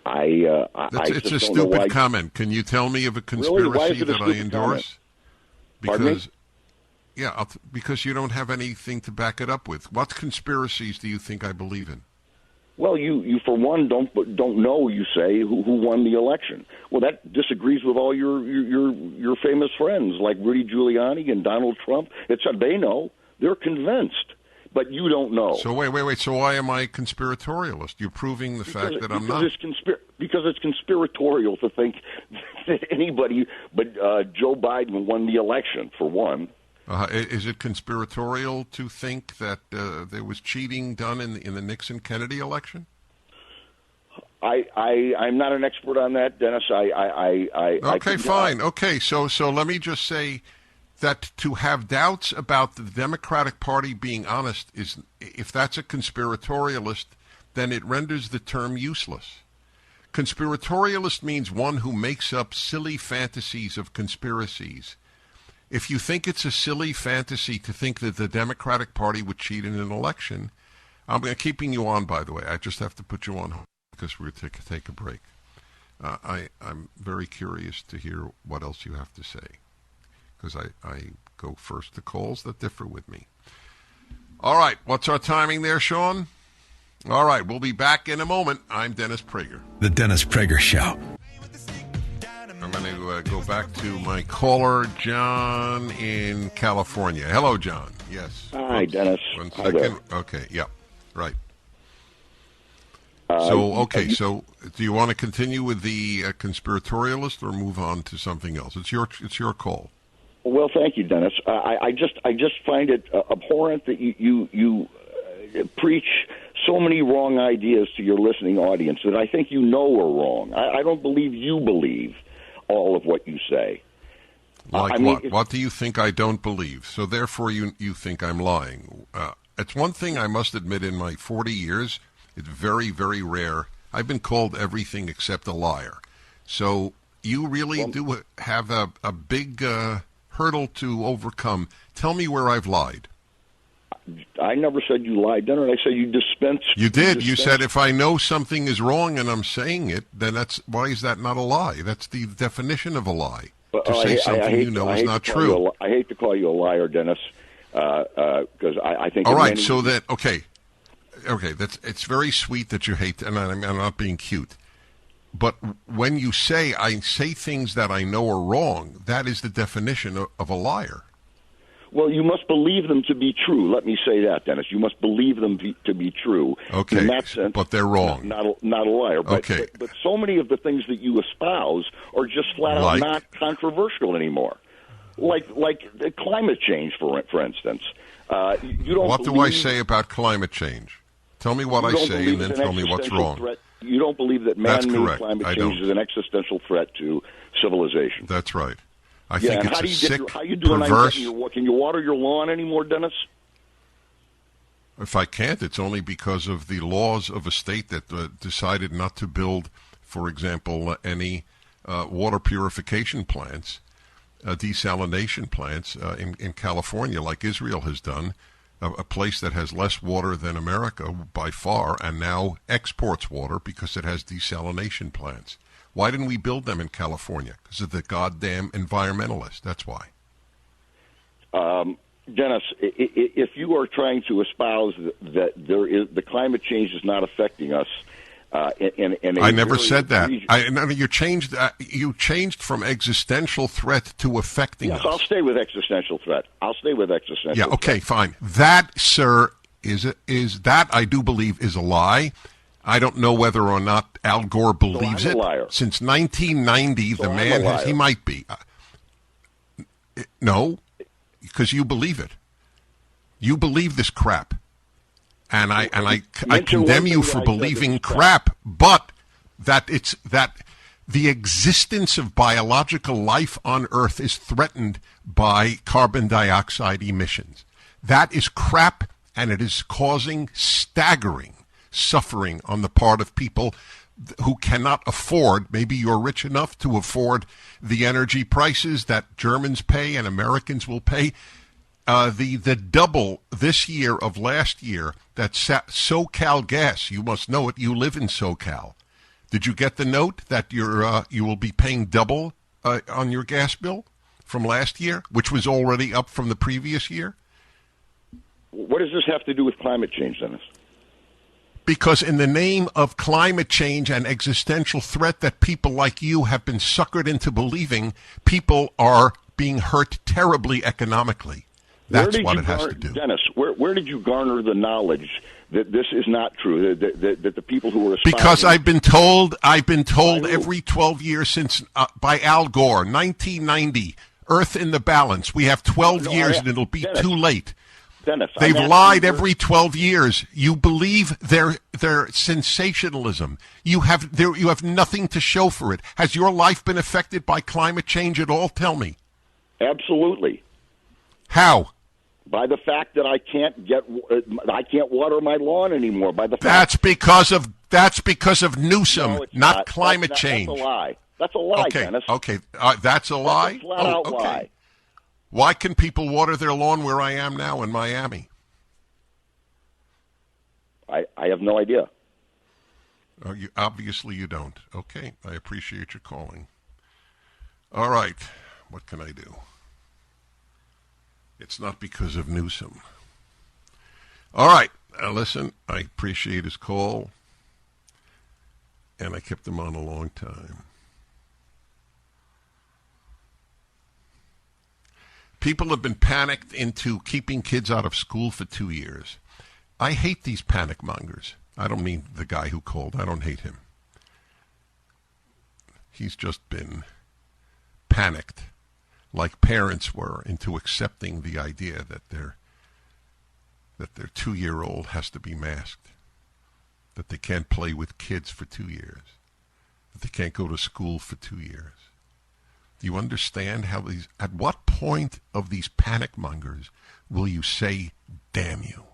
It's a stupid comment. Can you tell me of a conspiracy that I endorse? Because, yeah, because you don't have anything to back it up with. What conspiracies do you think I believe in? Well, you for one don't know. You say who won the election. Well, that disagrees with all your famous friends like Rudy Giuliani and Donald Trump. They know. They're convinced. But you don't know. So wait. So why am I conspiratorialist? You're proving the fact that I'm not. Because it's conspiratorial to think that anybody but Joe Biden won the election, for one. Is it conspiratorial to think that there was cheating done in the Nixon-Kennedy election? I'm not an expert on that, Dennis. Okay, fine. Okay, so let me just say that to have doubts about the Democratic Party being honest is, if that's a conspiratorialist, then it renders the term useless. Conspiratorialist means one who makes up silly fantasies of conspiracies. If you think it's a silly fantasy to think that the Democratic Party would cheat in an election, I'm keeping you on, by the way. I just have to put you on hold because we're going to take a break. I'm very curious to hear what else you have to say, because I go first to calls that differ with me. All right, what's our timing there, Sean? All right, we'll be back in a moment. I'm Dennis Prager. The Dennis Prager Show. Remember going to go back to my caller, John in California. Hello, John. Yes. Hi, Dennis. 1 Hi second. there. Okay, yeah, right. So do you want to continue with the conspiratorialist or move on to something else? It's your call. Well, thank you, Dennis. I just find it abhorrent that you preach so many wrong ideas to your listening audience that I think you know are wrong. I don't believe you believe all of what you say. Like what? What do you think I don't believe? So therefore you think I'm lying. It's one thing I must admit in my 40 years, it's very, very rare. I've been called everything except a liar. So you really do have a big hurdle to overcome. Tell me where I've lied. I never said you lied, Dennis. I said you dispensed. You did. You said if I know something is wrong and I'm saying it, then why is that not a lie? That's the definition of a lie. To say something you know is not true. I hate to call you a liar, Dennis, because I think. All right. So that okay. It's very sweet that you hate, and I'm not being cute. But when you say I say things that I know are wrong, that is the definition of a liar. Well, you must believe them to be true. Let me say that, Dennis. You must believe them to be true. Okay, in that sense, but they're wrong. Not a liar. But, okay. But so many of the things that you espouse are just flat out not controversial anymore. Like climate change, for instance. You don't. What do I say about climate change? Tell me what I say, and then tell me what's wrong. Threat. You don't believe that man-made climate change is an existential threat to civilization. That's right. I think it's sick, how you doing perverse. Can you water your lawn anymore, Dennis? If I can't, it's only because of the laws of a state that decided not to build, for example, any water purification plants, desalination plants in California, like Israel has done, a place that has less water than America by far, and now exports water because it has desalination plants. Why didn't we build them in California? Because of the goddamn environmentalists. That's why. Dennis, if you are trying to espouse that the climate change is not affecting us, I never said that. You changed from existential threat to affecting us. Yes, I'll stay with existential threat. Yeah. Okay. Fine. That, sir, is that I do believe is a lie. I don't know whether or not Al Gore believes it. Since 1990, the man has. He might be. No, because you believe it. You believe this crap, and I condemn you for believing crap. But that the existence of biological life on Earth is threatened by carbon dioxide emissions. That is crap, and it is causing staggering suffering on the part of people who cannot afford, maybe you're rich enough to afford the energy prices that Germans pay and Americans will pay. The double this year of last year that SoCal gas, you must know it, you live in SoCal. Did you get the note that you will be paying double on your gas bill from last year, which was already up from the previous year? What does this have to do with climate change, Dennis? Because in the name of climate change and existential threat that people like you have been suckered into believing, people are being hurt terribly economically. That's what it has to do. Dennis, where did you garner the knowledge that this is not true, that the people who are espousing... Because I've been told every 12 years since, by Al Gore, 1990, Earth in the Balance. We have 12 years and it'll be too late. Dennis, they've lied every 12 years. You believe their sensationalism. You have nothing to show for it. Has your life been affected by climate change at all? Tell me. Absolutely. How? By the fact that I can't water my lawn anymore. That's because of Newsom, not climate change. That's a lie. That's a lie, okay, Dennis. Okay, that's a lie. That's a flat-out lie. Why can people water their lawn where I am now in Miami? I have no idea. Obviously you don't. Okay, I appreciate your calling. All right, what can I do? It's not because of Newsom. All right, listen, I appreciate his call, and I kept him on a long time. People have been panicked into keeping kids out of school for 2 years. I hate these panic mongers. I don't mean the guy who called. I don't hate him. He's just been panicked, like parents were, into accepting the idea that their 2-year-old has to be masked, that they can't play with kids for 2 years, that they can't go to school for 2 years. Do you understand how these? At what point of these panic mongers will you say, "Damn you"?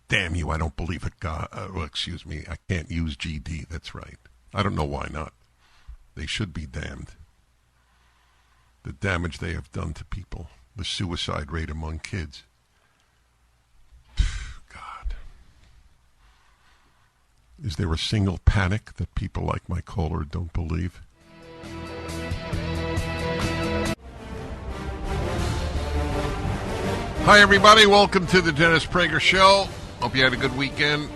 Damn you! I don't believe it. God, excuse me. I can't use GD. That's right. I don't know why not. They should be damned. The damage they have done to people, the suicide rate among kids. God. Is there a single panic that people like my caller don't believe? Hi, everybody. Welcome to the Dennis Prager Show. Hope you had a good weekend.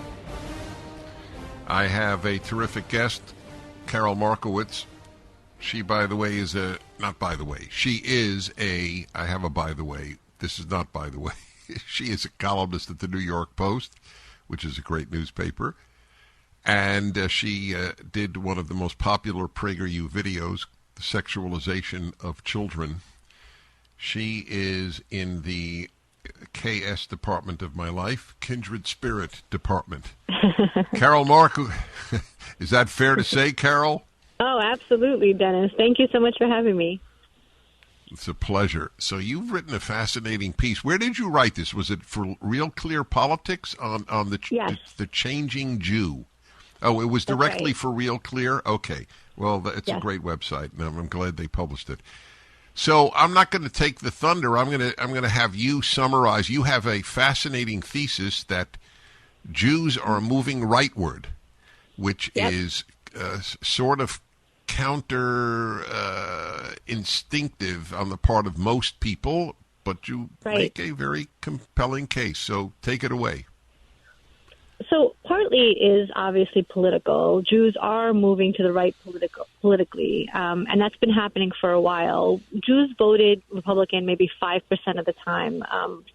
I have a terrific guest, Karol Markowicz. She, by the way, is a... Not by the way. She is a... I have a by the way. This is not by the way. She is a columnist at the New York Post, which is a great newspaper. And she did one of the most popular PragerU videos, the sexualization of children. She is in the KS department of my life, Kindred Spirit department. Karol Markowicz, is that fair to say, Karol? Oh, absolutely, Dennis. Thank you so much for having me. It's a pleasure. So you've written a fascinating piece. Where did you write this? Was it for Real Clear Politics on Yes. the changing Jew? Oh, it was directly for Real Clear? Okay. Well, it's a great website, and I'm glad they published it. So I'm not going to take the thunder. I'm going to have you summarize. You have a fascinating thesis that Jews are moving rightward, which is sort of counter instinctive on the part of most people, but you make a very compelling case. So take it away. So partly is obviously political. Jews are moving to the right politically, and that's been happening for a while. Jews voted Republican maybe 5% of the time,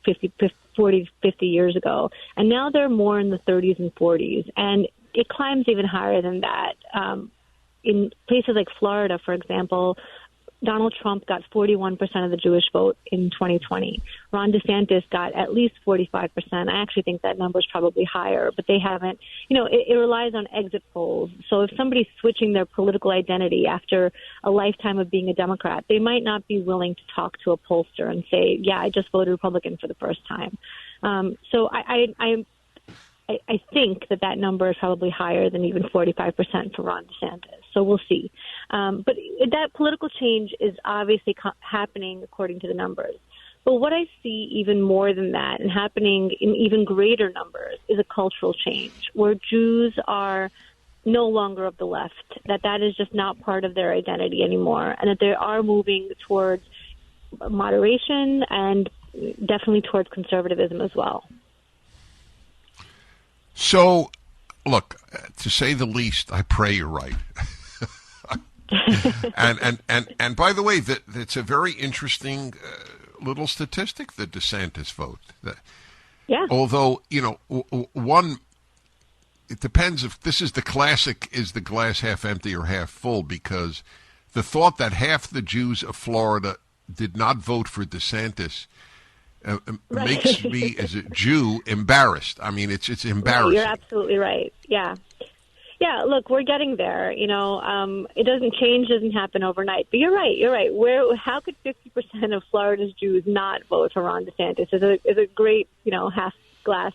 50 years ago, and now they're more in the 30s and 40s, and it climbs even higher than that. In places like Florida, for example, Donald Trump got 41% of the Jewish vote in 2020. Ron DeSantis got at least 45%. I actually think that number is probably higher, but they haven't. It relies on exit polls. So if somebody's switching their political identity after a lifetime of being a Democrat, they might not be willing to talk to a pollster and say, yeah, I just voted Republican for the first time. So I think that number is probably higher than even 45% for Ron DeSantis. So we'll see. But that political change is obviously happening according to the numbers. But what I see even more than that and happening in even greater numbers is a cultural change where Jews are no longer of the left, that is just not part of their identity anymore, and that they are moving towards moderation and definitely towards conservatism as well. So, look, to say the least, I pray you're right. and by the way, it's a very interesting little statistic, the DeSantis vote. Yeah. Although, it depends if this is the classic, is the glass half empty or half full, because the thought that half the Jews of Florida did not vote for DeSantis makes me, as a Jew, embarrassed. I mean, it's embarrassing. Right, you're absolutely right. Yeah. Yeah, look, we're getting there. It doesn't happen overnight. But you're right. How could 50% of Florida's Jews not vote for Ron DeSantis? Is a great, half glass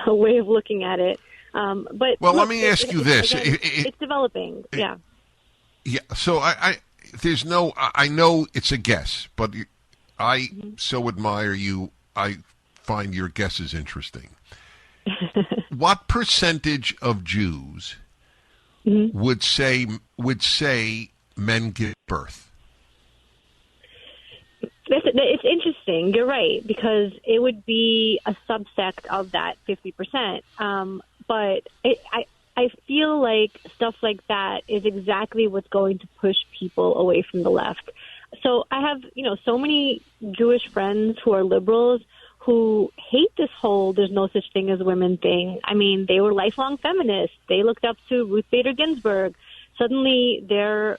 way of looking at it. But let me ask you this: it's developing. Yeah. Yeah. So I know it's a guess, but I so admire you. I find your guesses interesting. What percentage of Jews would say men give birth? It's interesting. You're right, because it would be a subsect of that 50%. But I feel like stuff like that is exactly what's going to push people away from the left. So I have, so many Jewish friends who are liberals who hate this whole "there's no such thing as women" thing. I mean, they were lifelong feminists. They looked up to Ruth Bader Ginsburg. Suddenly, their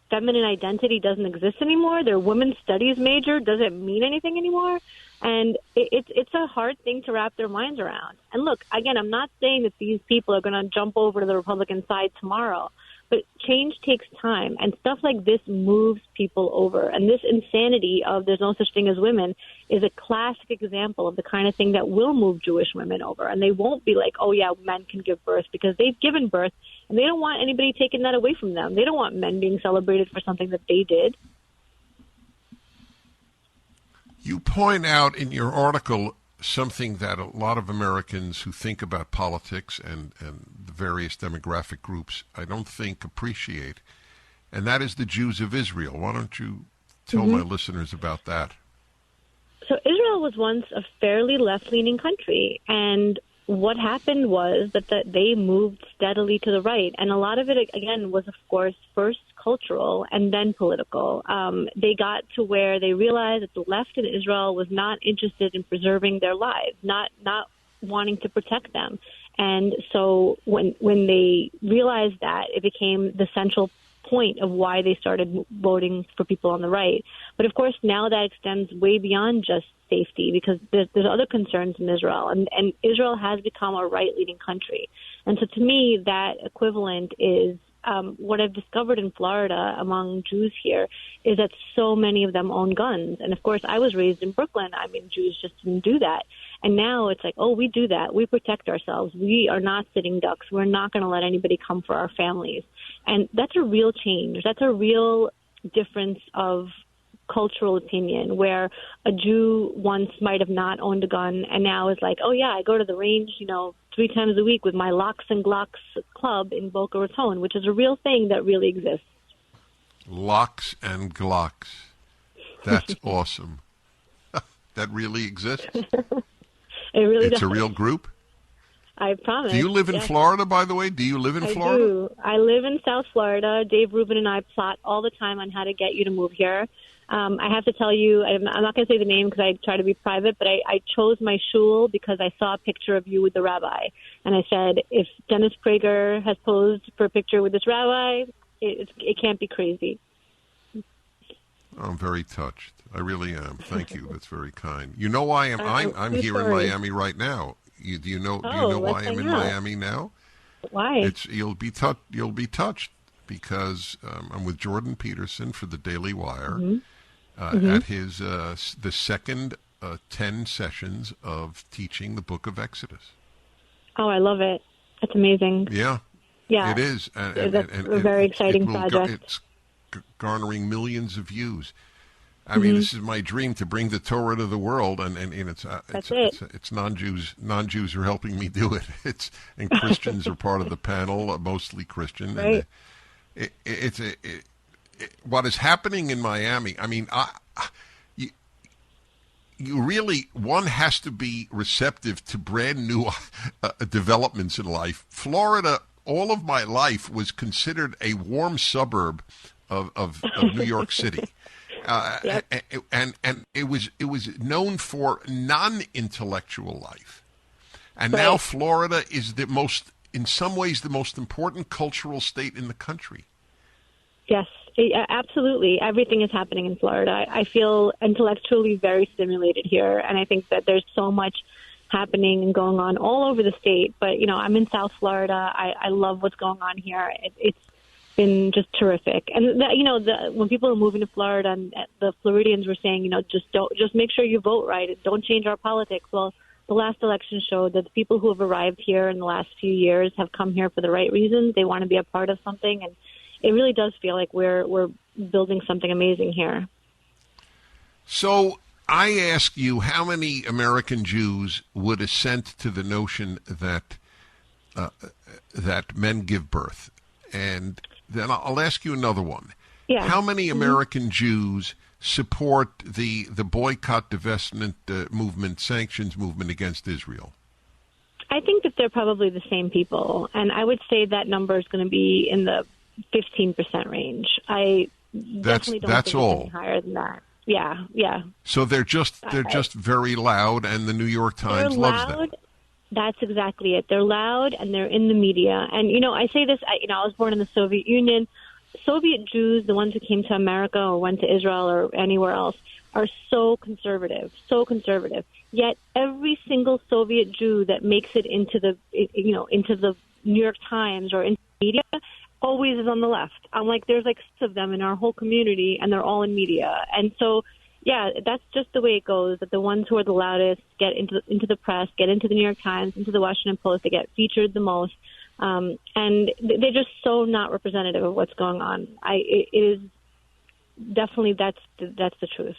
feminine identity doesn't exist anymore. Their women's studies major doesn't mean anything anymore. And it's a hard thing to wrap their minds around. And look, again, I'm not saying that these people are going to jump over to the Republican side tomorrow, but change takes time, and stuff like this moves people over. And this insanity of "there's no such thing as women" is a classic example of the kind of thing that will move Jewish women over. And they won't be like, oh, yeah, men can give birth, because they've given birth, and they don't want anybody taking that away from them. They don't want men being celebrated for something that they did. You point out in your article something that a lot of Americans who think about politics and the various demographic groups, I don't think appreciate, and that is the Jews of Israel. Why don't you tell my listeners about that? So Israel was once a fairly left-leaning country, and what happened was that they moved steadily to the right. And a lot of it, again, was, of course, first cultural and then political. They got to where they realized that the left in Israel was not interested in preserving their lives, not wanting to protect them. And so when they realized that, it became the central point of why they started voting for people on the right. But of course, now that extends way beyond just safety, because there's other concerns in Israel, and Israel has become a right-leaning country. And so to me, that equivalent is what I've discovered in Florida among Jews here is that so many of them own guns. And of course, I was raised in Brooklyn. I mean, Jews just didn't do that. And now it's like, oh, we do that. We protect ourselves. We are not sitting ducks. We're not going to let anybody come for our families. And that's a real change. That's a real difference of cultural opinion, where a Jew once might have not owned a gun and now is like, oh, yeah, I go to the range, 3 times a week with my Locks and Glocks club in Boca Raton, which is a real thing that really exists. Locks and Glocks. That's awesome. That really exists? It really It's does. a real group? I promise. Do you live in Florida, by the way? Do you live in Florida? I do. I live in South Florida. Dave Rubin and I plot all the time on how to get you to move here. I have to tell you, I'm not going to say the name because I try to be private, but I chose my shul because I saw a picture of you with the rabbi. And I said, if Dennis Prager has posed for a picture with this rabbi, it can't be crazy. I'm very touched. I really am. Thank you. That's very kind. You know why I'm here in Miami right now. Do you know why I'm in Miami now? Why? You'll be touched because I'm with Jordan Peterson for the Daily Wire at his the second 10 sessions of teaching the Book of Exodus. Oh, I love it. It's amazing. Yeah, it is. It's a very exciting project. It's garnering millions of views. I mean, this is my dream, to bring the Torah to the world, and it's non-Jews. Non-Jews are helping me do it. And Christians are part of the panel, mostly Christian. Right. And what is happening in Miami? I mean, you really, one has to be receptive to brand new developments in life. Florida, all of my life, was considered a warm suburb of New York City. Yep. And it was known for non-intellectual life, and now Florida is in some ways the most important cultural state in the country. Yes, absolutely. Everything is happening in Florida. I feel intellectually very stimulated here, and I think that there's so much happening and going on all over the state. But I'm in South Florida. I love what's going on here. It's been just terrific. And when people are moving to Florida, and the Floridians were saying, just make sure you vote right. Don't change our politics. Well, the last election showed that the people who have arrived here in the last few years have come here for the right reasons. They want to be a part of something, and it really does feel like we're building something amazing here. So I ask you, how many American Jews would assent to the notion that men give birth? And then I'll ask you another one. Yeah. How many American Jews support the boycott, divestment movement, sanctions movement against Israel? I think that they're probably the same people, and I would say that number is going to be in the 15% range. I definitely don't that's think all. it's any higher than that. Yeah. So they're just very loud, and the New York Times loves them. That's exactly it. They're loud, and they're in the media. And, I say this, I was born in the Soviet Union. Soviet Jews, the ones who came to America or went to Israel or anywhere else, are so conservative. Yet every single Soviet Jew that makes it into the New York Times or into the media always is on the left. I'm like, there's like 6 of them in our whole community, and they're all in media. And so, yeah, that's just the way it goes, that the ones who are the loudest get into the press, get into the New York Times, into the Washington Post, they get featured the most. And they're just so not representative of what's going on. It is definitely, that's the truth.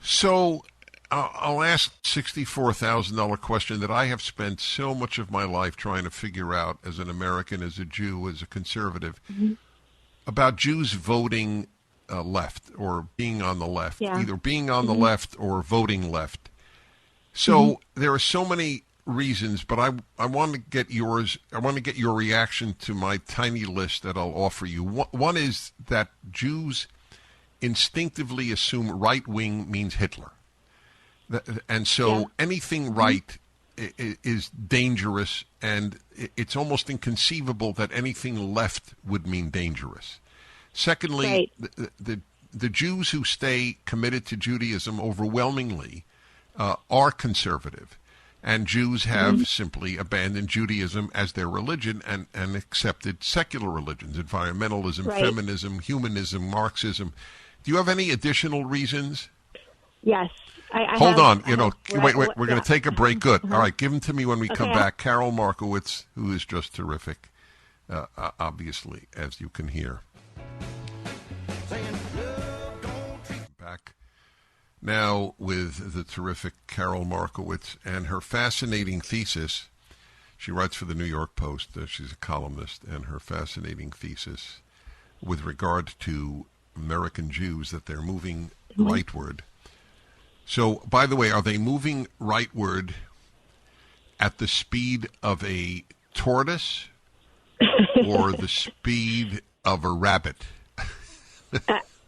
So I'll ask $64,000 question that I have spent so much of my life trying to figure out as an American, as a Jew, as a conservative, about Jews voting left or being on the left, either being on the left or voting left. So there are so many reasons, but I want to get yours. I want to get your reaction to my tiny list that I'll offer you. One is that Jews instinctively assume right wing means Hitler, and so anything right is dangerous, and it's almost inconceivable that anything left would mean dangerous. Secondly, the Jews who stay committed to Judaism overwhelmingly are conservative. And Jews have simply abandoned Judaism as their religion and accepted secular religions, environmentalism, feminism, humanism, Marxism. Do you have any additional reasons? Yes. Hold on. Wait. We're going to take a break. Good. All right. Give them to me when we come back. Karol Markowicz, who is just terrific, obviously, as you can hear. Back now with the terrific Karol Markowicz and her fascinating thesis. She writes for the New York Post. She's a columnist, and her fascinating thesis with regard to American Jews, that they're moving rightward. So, by the way, are they moving rightward at the speed of a tortoise or the speed of a rabbit?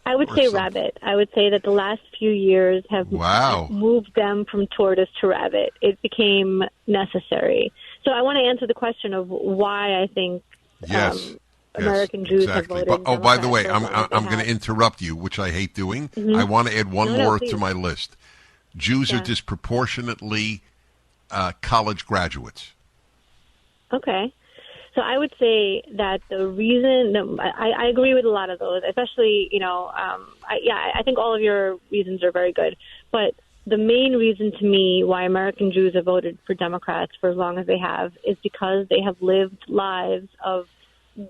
I would say rabbit. I would say that the last few years have moved them from tortoise to rabbit. It became necessary. So I want to answer the question of why I think American Jews have voted. But, by the way, I'm going to interrupt you, which I hate doing. I want to add one more to my list. Jews are disproportionately college graduates. Okay. So I would say that the reason I agree with a lot of those, especially, I think all of your reasons are very good. But the main reason to me why American Jews have voted for Democrats for as long as they have is because they have lived lives of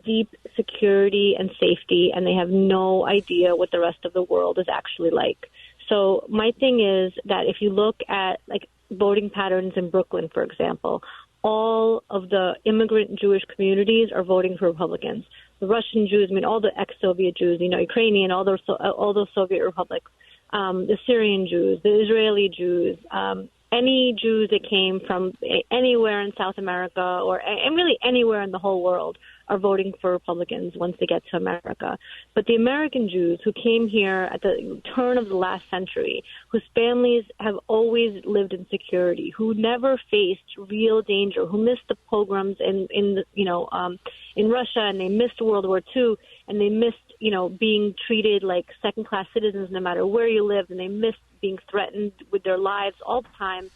deep security and safety, and they have no idea what the rest of the world is actually like. So my thing is that if you look at like voting patterns in Brooklyn, for example, all of the immigrant Jewish communities are voting for Republicans. The Russian Jews, all the ex-Soviet Jews, Ukrainian, all those Soviet republics, the Syrian Jews, the Israeli Jews, any Jews that came from anywhere in South America and really anywhere in the whole world are voting for Republicans once they get to America. But the American Jews who came here at the turn of the last century, whose families have always lived in security, who never faced real danger, who missed the pogroms in Russia, and they missed World War II, and they missed being treated like second-class citizens no matter where you lived, and they missed being threatened with their lives all the time.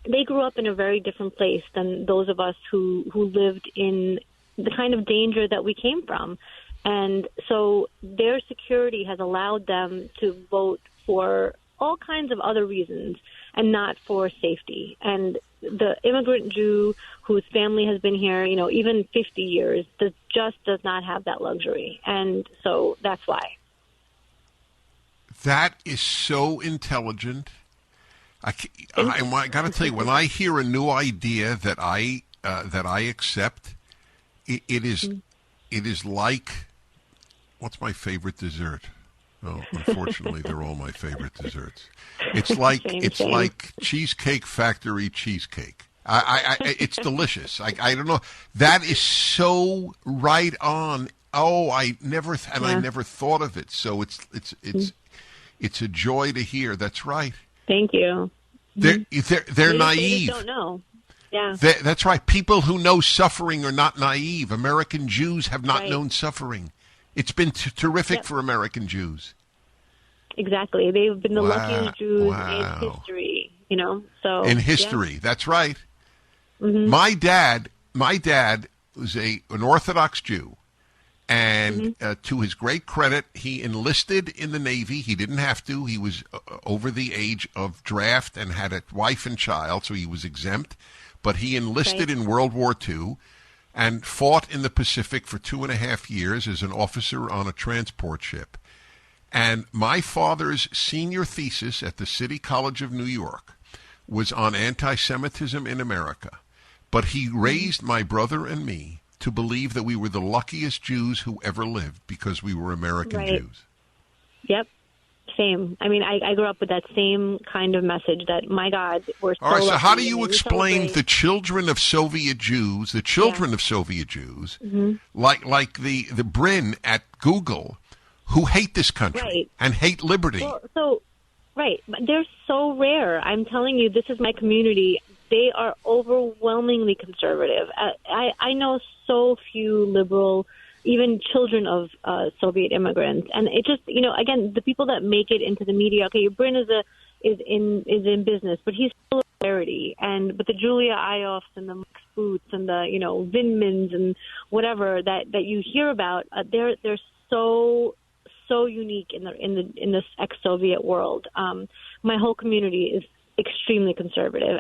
They grew up in a very different place than those of us who lived in the kind of danger that we came from. And so their security has allowed them to vote for all kinds of other reasons and not for safety. And the immigrant Jew whose family has been here, even 50 years, just does not have that luxury. And so that's why. That is so intelligent. I got to tell you, when I hear a new idea that I accept, it is like, what's my favorite dessert? Oh, unfortunately, they're all my favorite desserts. It's like like Cheesecake Factory cheesecake. It's delicious. I don't know. That is so right on. I never thought of it. So it's a joy to hear. That's right. Thank you. They're They naive. just don't know. Yeah. That's right. People who know suffering are not naive. American Jews have not Right. known suffering. It's been terrific for American Jews. Exactly. They've been the luckiest Jews in history, So in history, that's right. Mm-hmm. My dad was an Orthodox Jew, and to his great credit, he enlisted in the Navy. He didn't have to. He was over the age of draft and had a wife and child, so he was exempt. But he enlisted in World War II and fought in the Pacific for 2.5 years as an officer on a transport ship. And my father's senior thesis at the City College of New York was on anti-Semitism in America. But he raised my brother and me to believe that we were the luckiest Jews who ever lived because we were American Jews. Yep. Same. I mean, I grew up with that same kind of message that, my God, we're so All right, so lucky. how do you explain the children of Soviet Jews, like the Brin at Google, who hate this country and hate liberty? Right. But they're so rare. I'm telling you, this is my community. They are overwhelmingly conservative. I know so few liberal, even children of Soviet immigrants, and it just, again, the people that make it into the media. Okay, Bryn is in business, but he's still a rarity. But the Julia Iofs and the Max Boots and the Vindmans and whatever that you hear about, they're so unique in this ex-Soviet world. My whole community is extremely conservative.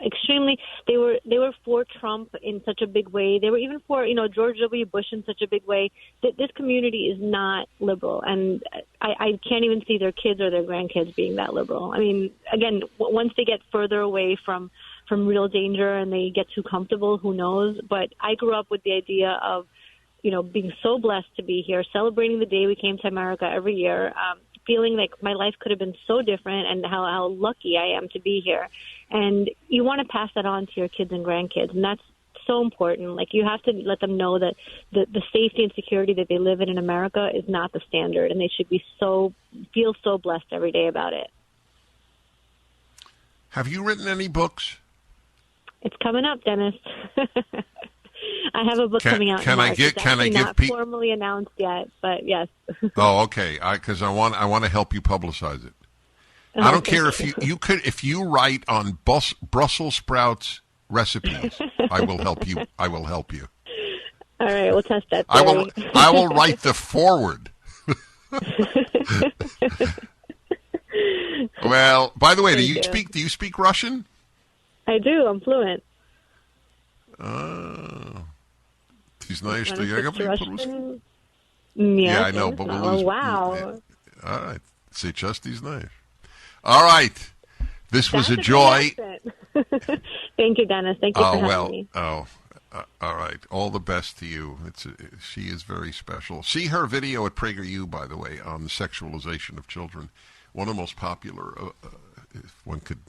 They were for Trump in such a big way. They were even for George W. Bush in such a big way. This community is not liberal, and I can't even see their kids or their grandkids being that liberal. I mean, again, once they get further away from real danger and they get too comfortable, who knows? But I grew up with the idea of being so blessed to be here, celebrating the day we came to America every year, feeling like my life could have been so different and how lucky I am to be here. And you want to pass that on to your kids and grandkids, and that's so important. Like, you have to let them know that the safety and security that they live in America is not the standard, and they should feel so blessed every day about it. Have you written any books? It's coming up, Dennis. I have a book coming out. Can I give people formally announced yet? But yes. Oh, okay. Because I want to help you publicize it. I don't care if you write on Brussels sprouts recipes. I will help you. All right, we'll test that. I will write the foreword. Well, by the way, do you speak Russian? I do. I'm fluent. Ты знаешь, что я говорю по-русски? Yeah, I know, but we'll lose. Wow. All right. Сейчас ты знаешь. All right. This was a joy. Thank you, Dennis. Thank you for having me. All right. All the best to you. She is very special. See her video at PragerU, by the way, on the sexualization of children. One of the most popular, if one could,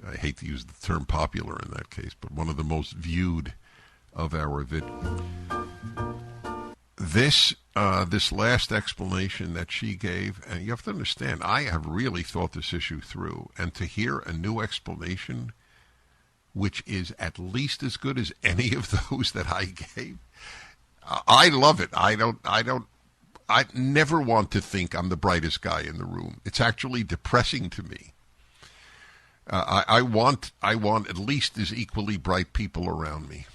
I hate to use the term popular in that case, but one of the most viewed of our videos. This last explanation that she gave, and you have to understand, I have really thought this issue through, and to hear a new explanation, which is at least as good as any of those that I gave, I love it. I never want to think I'm the brightest guy in the room. It's actually depressing to me. I want at least as equally bright people around me.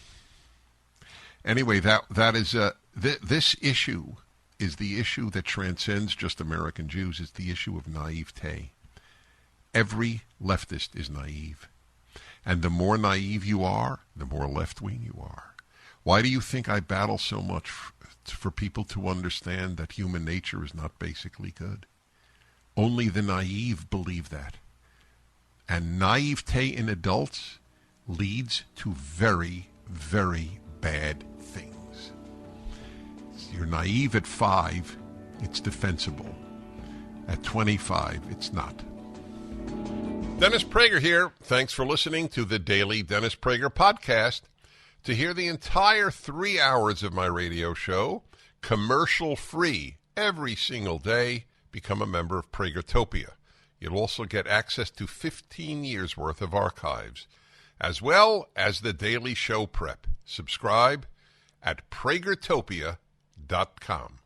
Anyway, that is this issue is the issue that transcends just American Jews. It's the issue of naivete. Every leftist is naive, and the more naive you are, the more left-wing you are. Why do you think I battle so much for people to understand that human nature is not basically good? Only the naive believe that. And naivete in adults leads to very, very bad things. You're naive at 5, it's defensible. At 25, it's not. Dennis Prager here. Thanks for listening to the Daily Dennis Prager Podcast. To hear the entire 3 hours of my radio show, commercial-free every single day. Become a member of Pragertopia. You'll also get access to 15 years' worth of archives, as well as the daily show prep. Subscribe at Pragertopia.com.